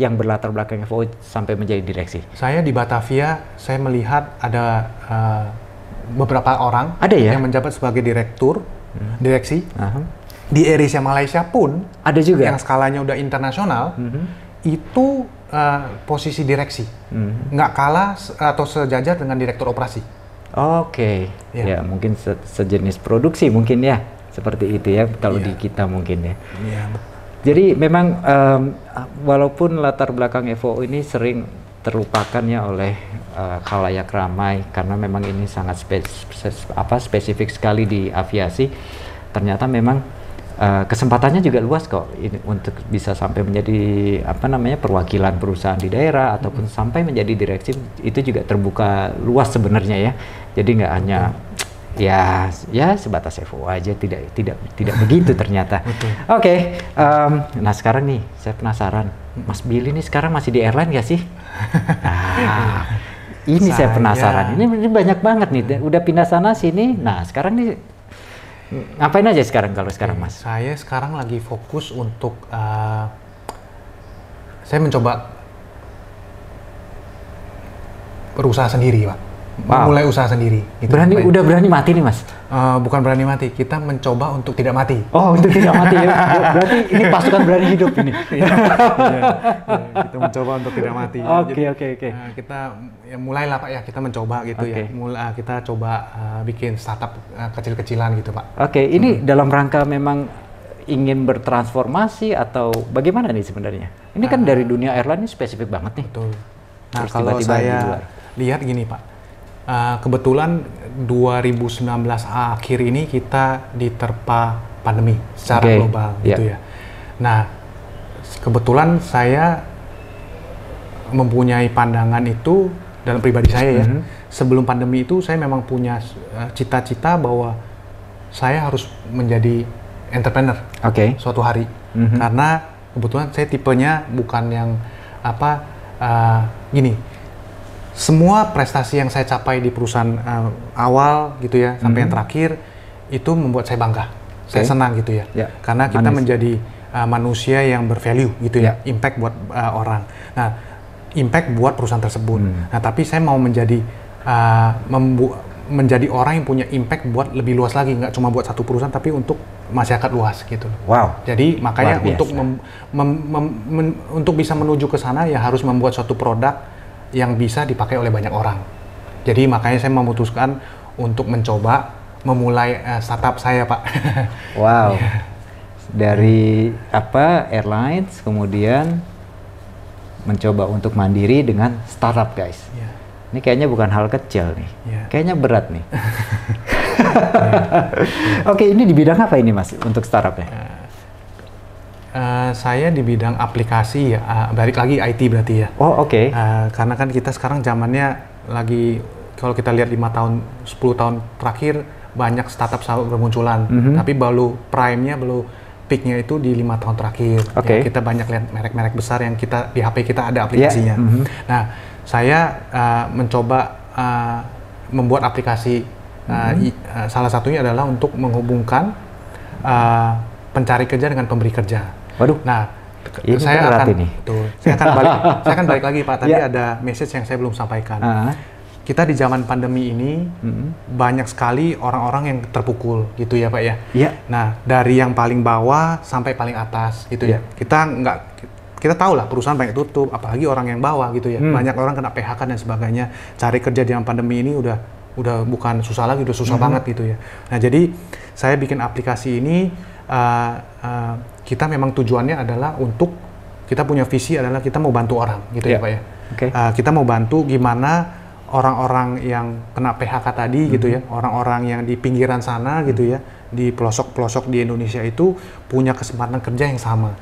yang berlatar belakang FO sampai menjadi direksi? Saya di Batavia, saya melihat ada beberapa orang yang menjabat sebagai direktur, direksi. Di AirAsia Malaysia pun ada juga yang skalanya udah internasional, itu posisi direksi, nggak kalah atau sejajar dengan direktur operasi. Ya mungkin sejenis produksi mungkin ya, seperti itu ya kalau di kita mungkin ya. Jadi memang walaupun latar belakang FO ini sering terlupakan ya oleh khalayak ramai karena memang ini sangat spesifik sekali di aviasi. Ternyata memang kesempatannya juga luas kok ini untuk bisa sampai menjadi perwakilan perusahaan di daerah ataupun sampai menjadi direksi, itu juga terbuka luas sebenarnya ya. Jadi nggak hanya ya sebatas FO aja, tidak begitu ternyata. Nah sekarang nih saya penasaran, Mas Billy nih sekarang masih di airline nggak sih? Ini saya penasaran. Ini banyak banget nih, udah pindah sana sini. Nah sekarang nih ngapain aja sekarang kalau sekarang Mas? Saya sekarang lagi fokus untuk saya mencoba berusaha sendiri Pak. Mulai usaha sendiri. Gitu. Udah berani mati nih Mas? Bukan berani mati, kita mencoba untuk tidak mati. Untuk tidak mati ya. Berarti ini pasukan berani hidup ini. Kita mencoba untuk tidak mati. Oke. Kita mulailah Pak ya, kita mencoba gitu ya. Kita coba bikin startup kecil-kecilan gitu Pak. Ini dalam rangka memang ingin bertransformasi atau bagaimana nih sebenarnya? Ini kan dari dunia airline ini spesifik banget nih. Betul. Nah, terus kalau saya lihat gini Pak, kebetulan 2019 akhir ini kita diterpa pandemi secara global gitu ya. Nah, kebetulan saya mempunyai pandangan itu dalam pribadi saya ya. Sebelum pandemi itu saya memang punya cita-cita bahwa saya harus menjadi entrepreneur suatu hari. Karena kebetulan saya tipenya bukan yang gini. Semua prestasi yang saya capai di perusahaan awal gitu ya sampai yang terakhir itu membuat saya bangga. Saya senang gitu ya. Karena kita menjadi manusia yang bervalue gitu ya, impact buat orang. Nah, impact buat perusahaan tersebut. Nah, tapi saya mau menjadi menjadi orang yang punya impact buat lebih luas lagi, nggak cuma buat satu perusahaan tapi untuk masyarakat luas gitu. Jadi makanya untuk bisa menuju ke sana ya harus membuat suatu produk yang bisa dipakai oleh banyak orang. Jadi makanya saya memutuskan untuk mencoba memulai startup saya, Pak. Wow. Dari airlines, kemudian mencoba untuk mandiri dengan startup, guys. Yeah. Ini kayaknya bukan hal kecil nih. Yeah. Kayaknya berat nih. Oke, ini di bidang apa ini, Mas, untuk startupnya? Saya di bidang aplikasi ya, balik lagi IT berarti ya. Oh, oke. Karena kan kita sekarang zamannya lagi, kalau kita lihat 5 tahun, 10 tahun terakhir, banyak startup bermunculan. Tapi baru prime-nya, baru peak-nya itu di 5 tahun terakhir. Okay. Ya, kita banyak lihat merek-merek besar yang kita di HP kita ada aplikasinya. Nah, saya mencoba membuat aplikasi, salah satunya adalah untuk menghubungkan pencari kerja dengan pemberi kerja. Waduh. Nah, ini saya akan ini. saya akan balik lagi, Pak. Tadi ada message yang saya belum sampaikan. Kita di zaman pandemi ini banyak sekali orang-orang yang terpukul gitu ya, Pak ya. Nah, dari yang paling bawah sampai paling atas gitu ya. Kita tahu lah perusahaan banyak tutup, apalagi orang yang bawah gitu ya. Banyak orang kena PHK dan sebagainya. Cari kerja di zaman pandemi ini udah bukan susah lagi, udah susah banget gitu ya. Nah, jadi saya bikin aplikasi ini, kita memang tujuannya adalah untuk, kita punya visi adalah kita mau bantu orang gitu ya, Pak ya. Kita mau bantu gimana orang-orang yang kena PHK tadi gitu ya, orang-orang yang di pinggiran sana gitu ya, di pelosok-pelosok di Indonesia itu punya kesempatan kerja yang sama.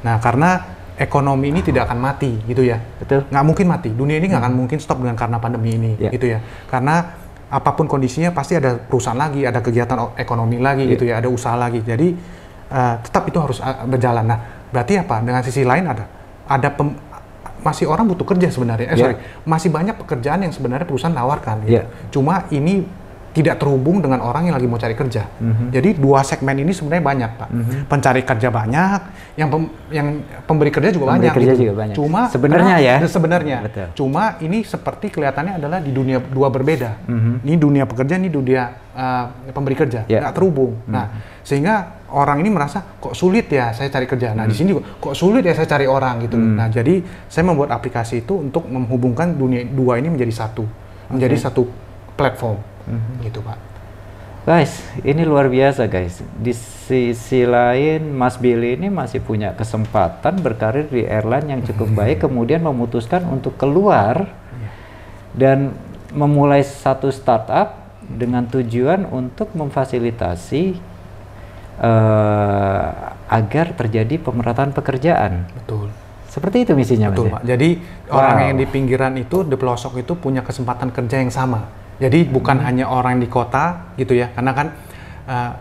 Nah, karena ekonomi ini tidak akan mati gitu ya. Betul. Nggak mungkin mati. Dunia ini nggak akan mungkin stop karena pandemi ini gitu ya. Karena apapun kondisinya pasti ada perusahaan lagi, ada kegiatan ekonomi lagi gitu ya, ada usaha lagi. Jadi tetap itu harus berjalan. Nah, berarti apa? Dengan sisi lain masih orang butuh kerja sebenarnya. Masih banyak pekerjaan yang sebenarnya perusahaan tawarkan. Gitu. Cuma ini tidak terhubung dengan orang yang lagi mau cari kerja. Jadi dua segmen ini sebenarnya banyak, Pak. Pencari kerja banyak, yang pemberi kerja juga banyak. Gitu. Cuma sebenarnya. Cuma ini seperti kelihatannya adalah di dunia dua berbeda. Ini dunia pekerja, ini dunia pemberi kerja, nggak terhubung. Nah, sehingga orang ini merasa kok sulit ya saya cari kerja. Nah, di sini juga kok sulit ya saya cari orang gitu. Nah, jadi saya membuat aplikasi itu untuk menghubungkan dunia dua ini menjadi satu, menjadi satu platform. Gitu, Pak. Guys, ini luar biasa, guys. Di sisi lain, Mas Billy ini masih punya kesempatan berkarir di airline yang cukup baik, kemudian memutuskan untuk keluar dan memulai satu startup dengan tujuan untuk memfasilitasi agar terjadi pemerataan pekerjaan. Betul. Seperti itu misinya, Betul, Mas. Pak. Jadi orang yang di pinggiran itu, di pelosok itu punya kesempatan kerja yang sama. Jadi bukan hanya orang di kota gitu ya, karena kan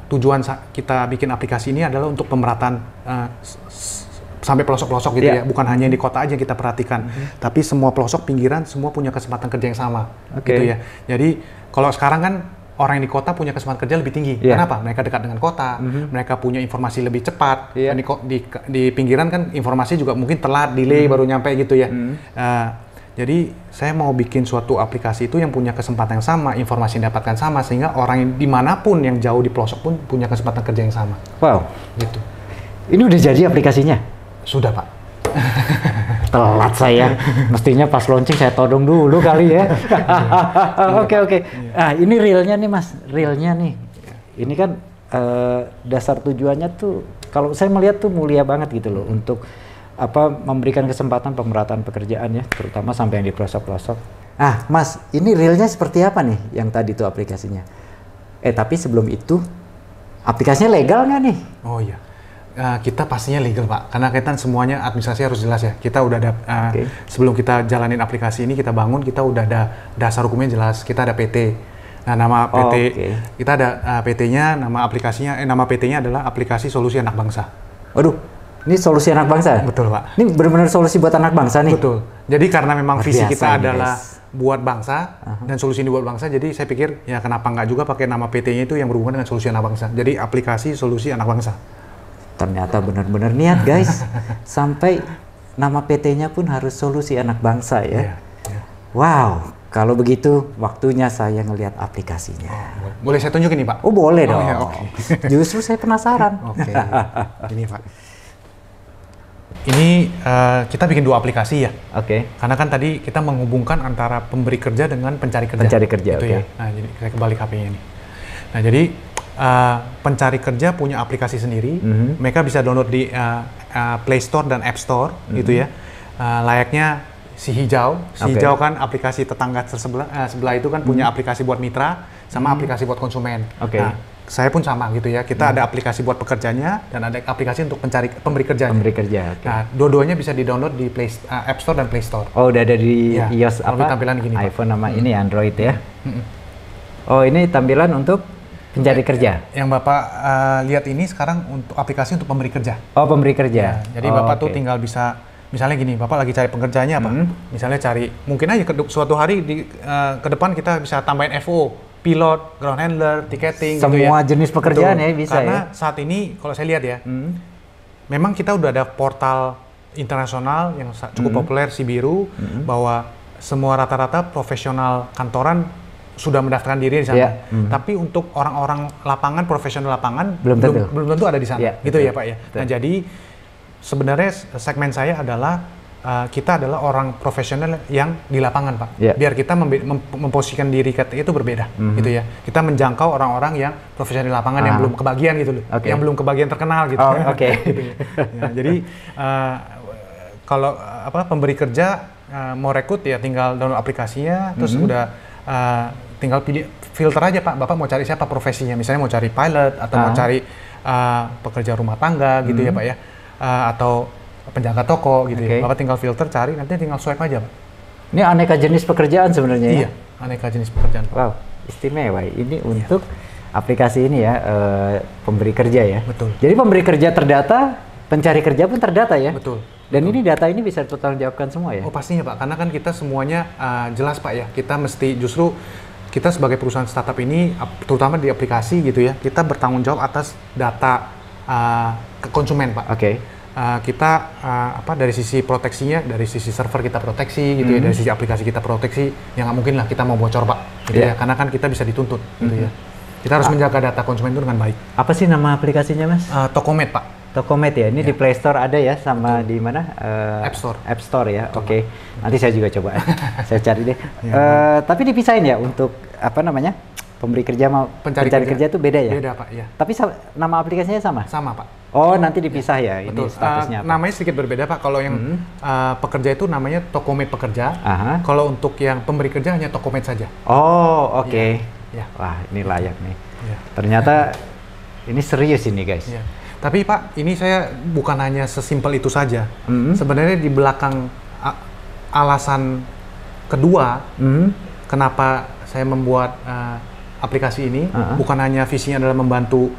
tujuan kita bikin aplikasi ini adalah untuk pemerataan sampai pelosok-pelosok gitu ya, bukan hanya di kota aja kita perhatikan, tapi semua pelosok pinggiran semua punya kesempatan kerja yang sama, gitu ya. Jadi kalau sekarang kan orang yang di kota punya kesempatan kerja lebih tinggi, kenapa? Mereka dekat dengan kota, mereka punya informasi lebih cepat. Di pinggiran kan informasi juga mungkin telat, delay baru nyampe gitu ya. Jadi saya mau bikin suatu aplikasi itu yang punya kesempatan yang sama, informasi yang dapatkan sama, sehingga orang yang dimanapun yang jauh di pelosok pun punya kesempatan kerja yang sama. Wow. Gitu. Ini udah jadi aplikasinya? Sudah, Pak. Telat saya. Mestinya pas launching saya todong dulu kali ya. Oke. Nah, ini realnya nih, Mas. Realnya nih. Ini kan dasar tujuannya tuh, kalau saya melihat tuh mulia banget gitu loh, untuk memberikan kesempatan pemerataan pekerjaan ya, terutama sampai yang di pelosok-pelosok. Mas, ini realnya seperti apa nih yang tadi tuh aplikasinya? Tapi sebelum itu, aplikasinya legal nggak nih? Oh iya, kita pastinya legal, Pak, karena kita semuanya administrasi harus jelas ya. Kita udah ada, sebelum kita jalanin aplikasi ini, kita bangun, kita udah ada dasar hukumnya jelas, kita ada PT. Nah, nama PT, kita ada PT-nya, nama aplikasinya, nama PT-nya adalah Aplikasi Solusi Anak Bangsa. Waduh. Ini solusi anak bangsa? Betul, Pak. Ini benar-benar solusi buat anak bangsa nih? Betul. Jadi karena memang visi kita adalah buat bangsa, dan solusi ini buat bangsa, jadi saya pikir ya kenapa nggak juga pakai nama PT-nya itu yang berhubungan dengan solusi anak bangsa. Jadi aplikasi solusi anak bangsa. Ternyata benar-benar niat, guys. Sampai nama PT-nya pun harus solusi anak bangsa ya. Wow. Kalau begitu, waktunya saya ngelihat aplikasinya. Boleh saya tunjukin nih, Pak? Oh, boleh dong. Ya, Justru saya penasaran. Ini, Pak. Ini kita bikin 2 aplikasi ya. Oke. Karena kan tadi kita menghubungkan antara pemberi kerja dengan pencari kerja. Pencari kerja, gitu oke. ya. Nah, jadi saya kembali ke HP-nya ini. Nah, jadi pencari kerja punya aplikasi sendiri. Mereka bisa download di Play Store dan App Store, gitu ya. Layaknya si hijau. Si hijau kan aplikasi tetangga sebelah itu kan punya aplikasi buat mitra sama aplikasi buat konsumen. Nah, saya pun sama gitu ya. Kita ada aplikasi buat pekerjanya dan ada aplikasi untuk pemberi kerjanya. Pemberi kerja. Nah, dua-duanya bisa di-download di App Store dan Play Store. Oh, udah ada di Ya, iOS apa? tampilan gini, Pak. iPhone sama ini Android ya. Oh, ini tampilan untuk pencari kerja. Yang Bapak lihat ini sekarang untuk aplikasi untuk pemberi kerja. Oh, pemberi kerja. Ya, jadi Bapak tuh tinggal bisa, misalnya gini, Bapak lagi cari pekerjaannya apa? Misalnya cari, mungkin aja suatu hari ke depan kita bisa tambahin FO, pilot, ground handler, tiketing, semua gitu ya. jenis pekerjaan. Betul. Ya bisa. Karena ya. saat ini kalau saya lihat ya, memang kita udah ada portal internasional yang cukup populer, Sibiru, bahwa semua rata-rata profesional kantoran sudah mendaftarkan diri di sana. Tapi untuk orang-orang lapangan, profesional lapangan belum tentu ada di sana. Gitu ya Pak ya. Nah, jadi sebenarnya segmen saya adalah kita adalah orang profesional yang di lapangan, Pak. Biar kita memposisikan diri kita itu berbeda, gitu ya. Kita menjangkau orang-orang yang profesional di lapangan yang belum kebagian gitu loh, yang belum kebagian terkenal gitu. Gitu ya. Ya, jadi kalau pemberi kerja mau rekrut ya tinggal download aplikasinya, terus udah tinggal pilih filter aja, Pak. Bapak mau cari siapa profesinya, misalnya mau cari pilot atau mau cari pekerja rumah tangga gitu ya, Pak ya, atau penjaga toko gitu ya. Bapak tinggal filter, cari, nanti tinggal swipe aja, Pak. Ini aneka jenis pekerjaan sebenarnya. Iya, aneka jenis pekerjaan. Wow, istimewa. Ini untuk aplikasi ini ya, pemberi kerja ya. Betul. Jadi pemberi kerja terdata, pencari kerja pun terdata ya. Betul. Dan ini data ini bisa dipertanggungjawabkan semua ya? Oh pastinya Pak, karena kan kita semuanya jelas Pak ya. Kita mesti justru kita sebagai perusahaan startup ini, terutama di aplikasi gitu ya, kita bertanggung jawab atas data ke konsumen Pak. Kita dari sisi proteksinya, dari sisi server kita proteksi gitu ya, dari sisi aplikasi kita proteksi, ya nggak mungkin lah kita mau bocor Pak, gitu ya, karena kan kita bisa dituntut gitu ya. Kita harus menjaga data konsumen itu dengan baik. Apa sih nama aplikasinya Mas? Tokomed Pak. Tokomed ya, ini di Play Store ada ya, sama di mana? App Store. App Store ya, oke. Nanti saya juga coba, saya cari deh. Tapi dipisahin ya untuk apa namanya? Pemberi kerja mau pencari kerja itu beda ya? Beda Pak, ya. Tapi nama aplikasinya sama? Sama Pak. Oh, nanti dipisah ya, ini Betul. Statusnya apa? Namanya sedikit berbeda Pak, kalau yang pekerja itu namanya Tokomed pekerja, kalau untuk yang pemberi kerja hanya Tokomed saja. Oh, oke. Ya. Wah, ini layak nih. Ya. Ternyata ini serius ini guys. Ya. Tapi Pak, ini saya bukan hanya sesimpel itu saja. Sebenarnya di belakang alasan kedua, kenapa saya membuat aplikasi ini, bukan hanya visinya adalah membantu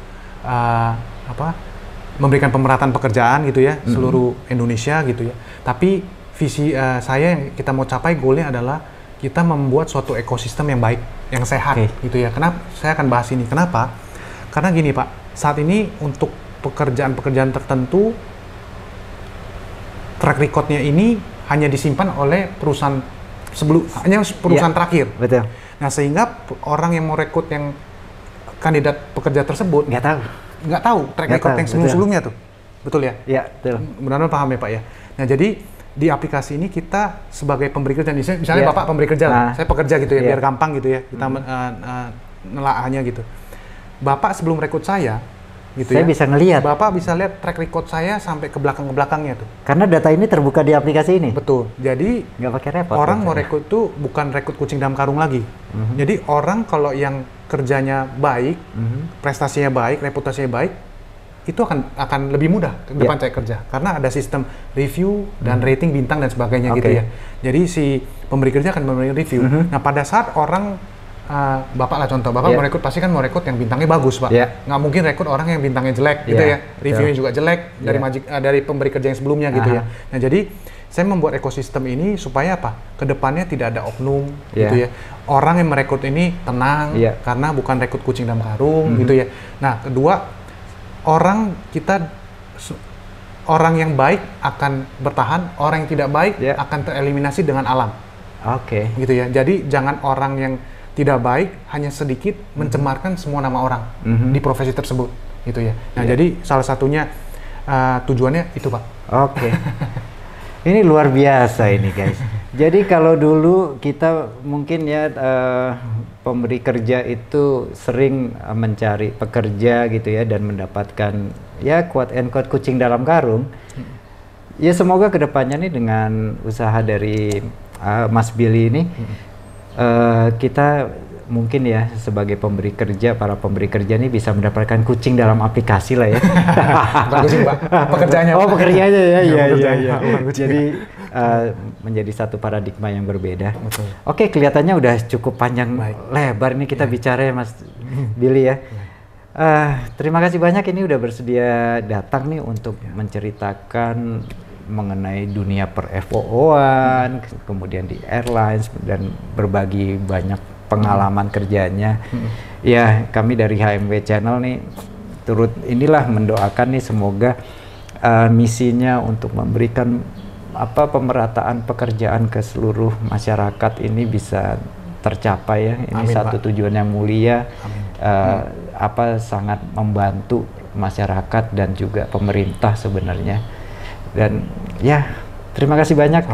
memberikan pemerataan pekerjaan gitu ya, seluruh Indonesia gitu ya. Tapi visi saya yang kita mau capai, goalnya adalah kita membuat suatu ekosistem yang baik, yang sehat gitu ya. Kenapa saya akan bahas ini? Kenapa? Karena gini Pak, saat ini untuk pekerjaan-pekerjaan tertentu, track record-nya ini hanya disimpan oleh perusahaan hanya perusahaan terakhir. Betul. Nah, sehingga orang yang mau rekrut yang kandidat pekerja tersebut nggak tahu track record yang sebelum-sebelumnya tuh. Betul ya? Iya, betul. Benar-benar paham ya Pak ya. Nah, jadi di aplikasi ini kita sebagai pemberi kerja, misalnya Bapak pemberi kerja lah, saya pekerja gitu ya, biar gampang gitu ya, kita nelaahannya gitu. Bapak sebelum rekrut saya, gitu saya bisa ngelihat. Bapak bisa lihat track record saya sampai ke belakangnya tuh. Karena data ini terbuka di aplikasi ini. Betul. Jadi nggak pakai repot. Orang mau rekrut tuh bukan rekrut kucing dalam karung lagi. Jadi orang kalau yang kerjanya baik, prestasinya baik, reputasinya baik, itu akan lebih mudah ke depan cari kerja. Karena ada sistem review dan rating bintang dan sebagainya gitu ya. Jadi si pemberi kerja akan memberi review. Nah, pada saat orang Bapak lah contoh, Bapak mau rekrut pasti kan mau rekrut yang bintangnya bagus Pak. Nggak mungkin rekrut orang yang bintangnya jelek gitu ya. Reviewnya juga jelek dari pemberi kerja yang sebelumnya gitu ya. Nah, jadi saya membuat ekosistem ini supaya apa? Kedepannya tidak ada oknum gitu ya. Orang yang merekrut ini tenang karena bukan rekrut kucing dalam karung gitu ya. Nah, kedua, orang yang baik akan bertahan, orang yang tidak baik akan tereliminasi dengan alam. Gitu ya. Jadi jangan orang yang tidak baik hanya sedikit mencemarkan semua nama orang di profesi tersebut gitu ya. Nah, jadi salah satunya tujuannya itu Pak. Oke. Ini luar biasa ini guys. Jadi kalau dulu kita mungkin ya pemberi kerja itu sering mencari pekerja gitu ya dan mendapatkan ya quote and quote kucing dalam karung. Ya semoga kedepannya nih dengan usaha dari Mas Billy ini kita mungkin ya sebagai pemberi kerja, para pemberi kerja ini bisa mendapatkan kucing dalam aplikasi lah ya. Bukan kucing Pak, pekerjaannya. Oh pekerjaannya ya, iya. Bukan Jadi menjadi satu paradigma yang berbeda. Betul. Oke, kelihatannya udah cukup panjang lebar ini kita bicara ya Mas Billy ya. Terima kasih banyak ini udah bersedia datang nih untuk menceritakan mengenai dunia per FOO-an, kemudian di airlines dan berbagi banyak pengalaman kerjanya. Ya, kami dari HMW Channel nih turut inilah mendoakan nih semoga misinya untuk memberikan pemerataan pekerjaan ke seluruh masyarakat ini bisa tercapai ya. Ini Amin, satu Pak. tujuan yang mulia. Amin. Sangat membantu masyarakat dan juga pemerintah sebenarnya. Dan ya, terima kasih banyak.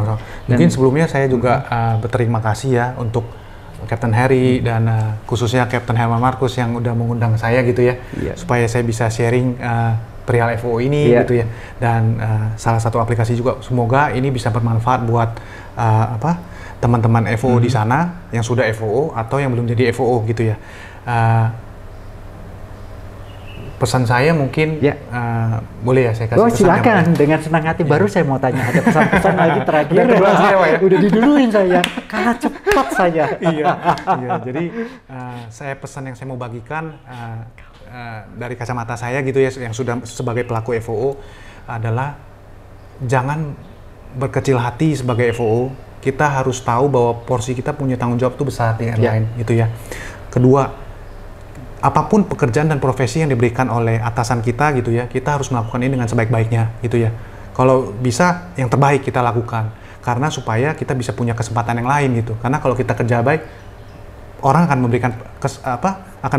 Mungkin sebelumnya saya juga berterima kasih ya untuk Captain Harry dan khususnya Captain Herman Marcus yang udah mengundang saya gitu ya, supaya saya bisa sharing perihal FOO ini gitu ya. Dan salah satu aplikasi juga, semoga ini bisa bermanfaat buat teman-teman FOO di sana yang sudah FOO atau yang belum jadi FOO gitu ya. Pesan saya mungkin boleh ya saya kasih pesan. Silakan dengan senang hati. Baru saya mau tanya ada pesan-pesan lagi terakhir. Udah diduluin saya karena cepat saya. Iya. Jadi saya pesan yang saya mau bagikan dari kacamata saya gitu ya, yang sudah sebagai pelaku FOO adalah jangan berkecil hati sebagai FOO. Kita harus tahu bahwa porsi kita punya tanggung jawab itu besar di airline gitu ya. Kedua, apapun pekerjaan dan profesi yang diberikan oleh atasan kita gitu ya, kita harus melakukan ini dengan sebaik-baiknya gitu ya. Kalau bisa yang terbaik kita lakukan, karena supaya kita bisa punya kesempatan yang lain gitu. Karena kalau kita kerja baik, orang akan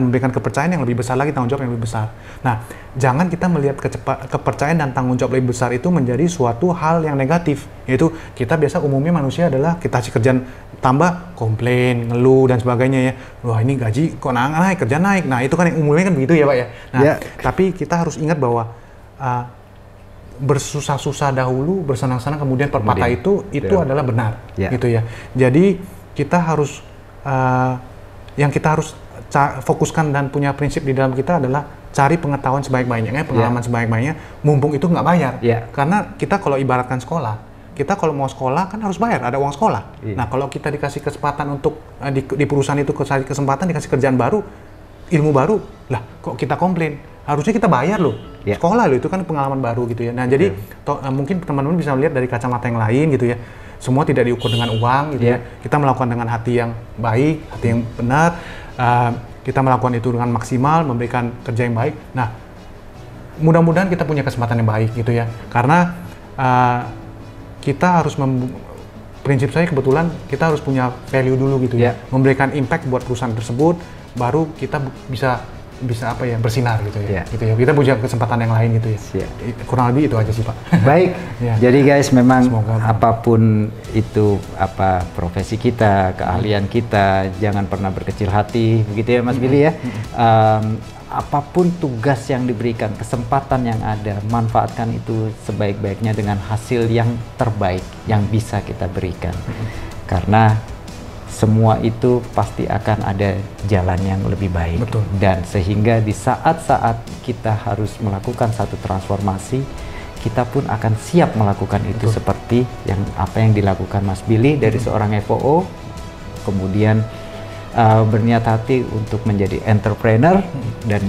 memberikan kepercayaan yang lebih besar lagi, tanggung jawab yang lebih besar. Nah, jangan kita melihat kepercayaan dan tanggung jawab lebih besar itu menjadi suatu hal yang negatif. Yaitu kita biasa umumnya manusia adalah kita kasih kerjaan tambah, komplain, ngeluh dan sebagainya ya. Wah ini gaji kok naik, kerja naik. Nah itu kan yang umumnya kan begitu ya Pak ya. Nah, tapi kita harus ingat bahwa bersusah-susah dahulu, bersenang-senang kemudian perpatah itu adalah benar gitu ya. Jadi kita harus yang kita harus fokuskan dan punya prinsip di dalam kita adalah cari pengetahuan sebaik-baiknya, pengalaman sebaik-baiknya, mumpung itu nggak bayar. Karena kita kalau ibaratkan sekolah, kita kalau mau sekolah kan harus bayar, ada uang sekolah. Nah kalau kita dikasih kesempatan untuk di perusahaan itu kesempatan dikasih kerjaan baru, ilmu baru, lah kok kita komplain? Harusnya kita bayar loh, sekolah loh, itu kan pengalaman baru gitu ya. Nah jadi mungkin teman-teman bisa melihat dari kacamata yang lain gitu ya. Semua tidak diukur dengan uang gitu ya. Kita melakukan dengan hati yang baik, hati yang benar. Kita melakukan itu dengan maksimal, memberikan kerja yang baik. Nah, mudah-mudahan kita punya kesempatan yang baik gitu ya. Karena kita harus prinsip saya kebetulan kita harus punya value dulu gitu ya. Memberikan impact buat perusahaan tersebut, baru kita bisa bersinar gitu ya. Gitu ya. Kita punya kesempatan yang lain gitu ya. Kurang lebih itu aja sih Pak. Baik. Jadi guys, memang apapun itu profesi kita, keahlian kita, jangan pernah berkecil hati, begitu ya Mas Billy ya. Apapun tugas yang diberikan, kesempatan yang ada, manfaatkan itu sebaik-baiknya dengan hasil yang terbaik yang bisa kita berikan. Karena semua itu pasti akan ada jalan yang lebih baik. Betul. Dan sehingga di saat-saat kita harus melakukan satu transformasi, kita pun akan siap melakukan itu. Betul. Seperti apa yang dilakukan Mas Billy dari seorang FOO, kemudian berniat hati untuk menjadi entrepreneur, dan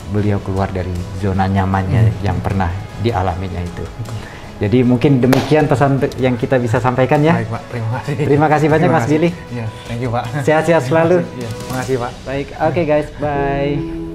beliau keluar dari zona nyamannya yang pernah dialaminya itu. Jadi mungkin demikian pesan yang kita bisa sampaikan ya. Baik Pak, terima kasih. Terima kasih banyak Mas Billy. Thank you Pak. Sehat-sehat selalu. Terima kasih Pak. Baik, oke guys, bye.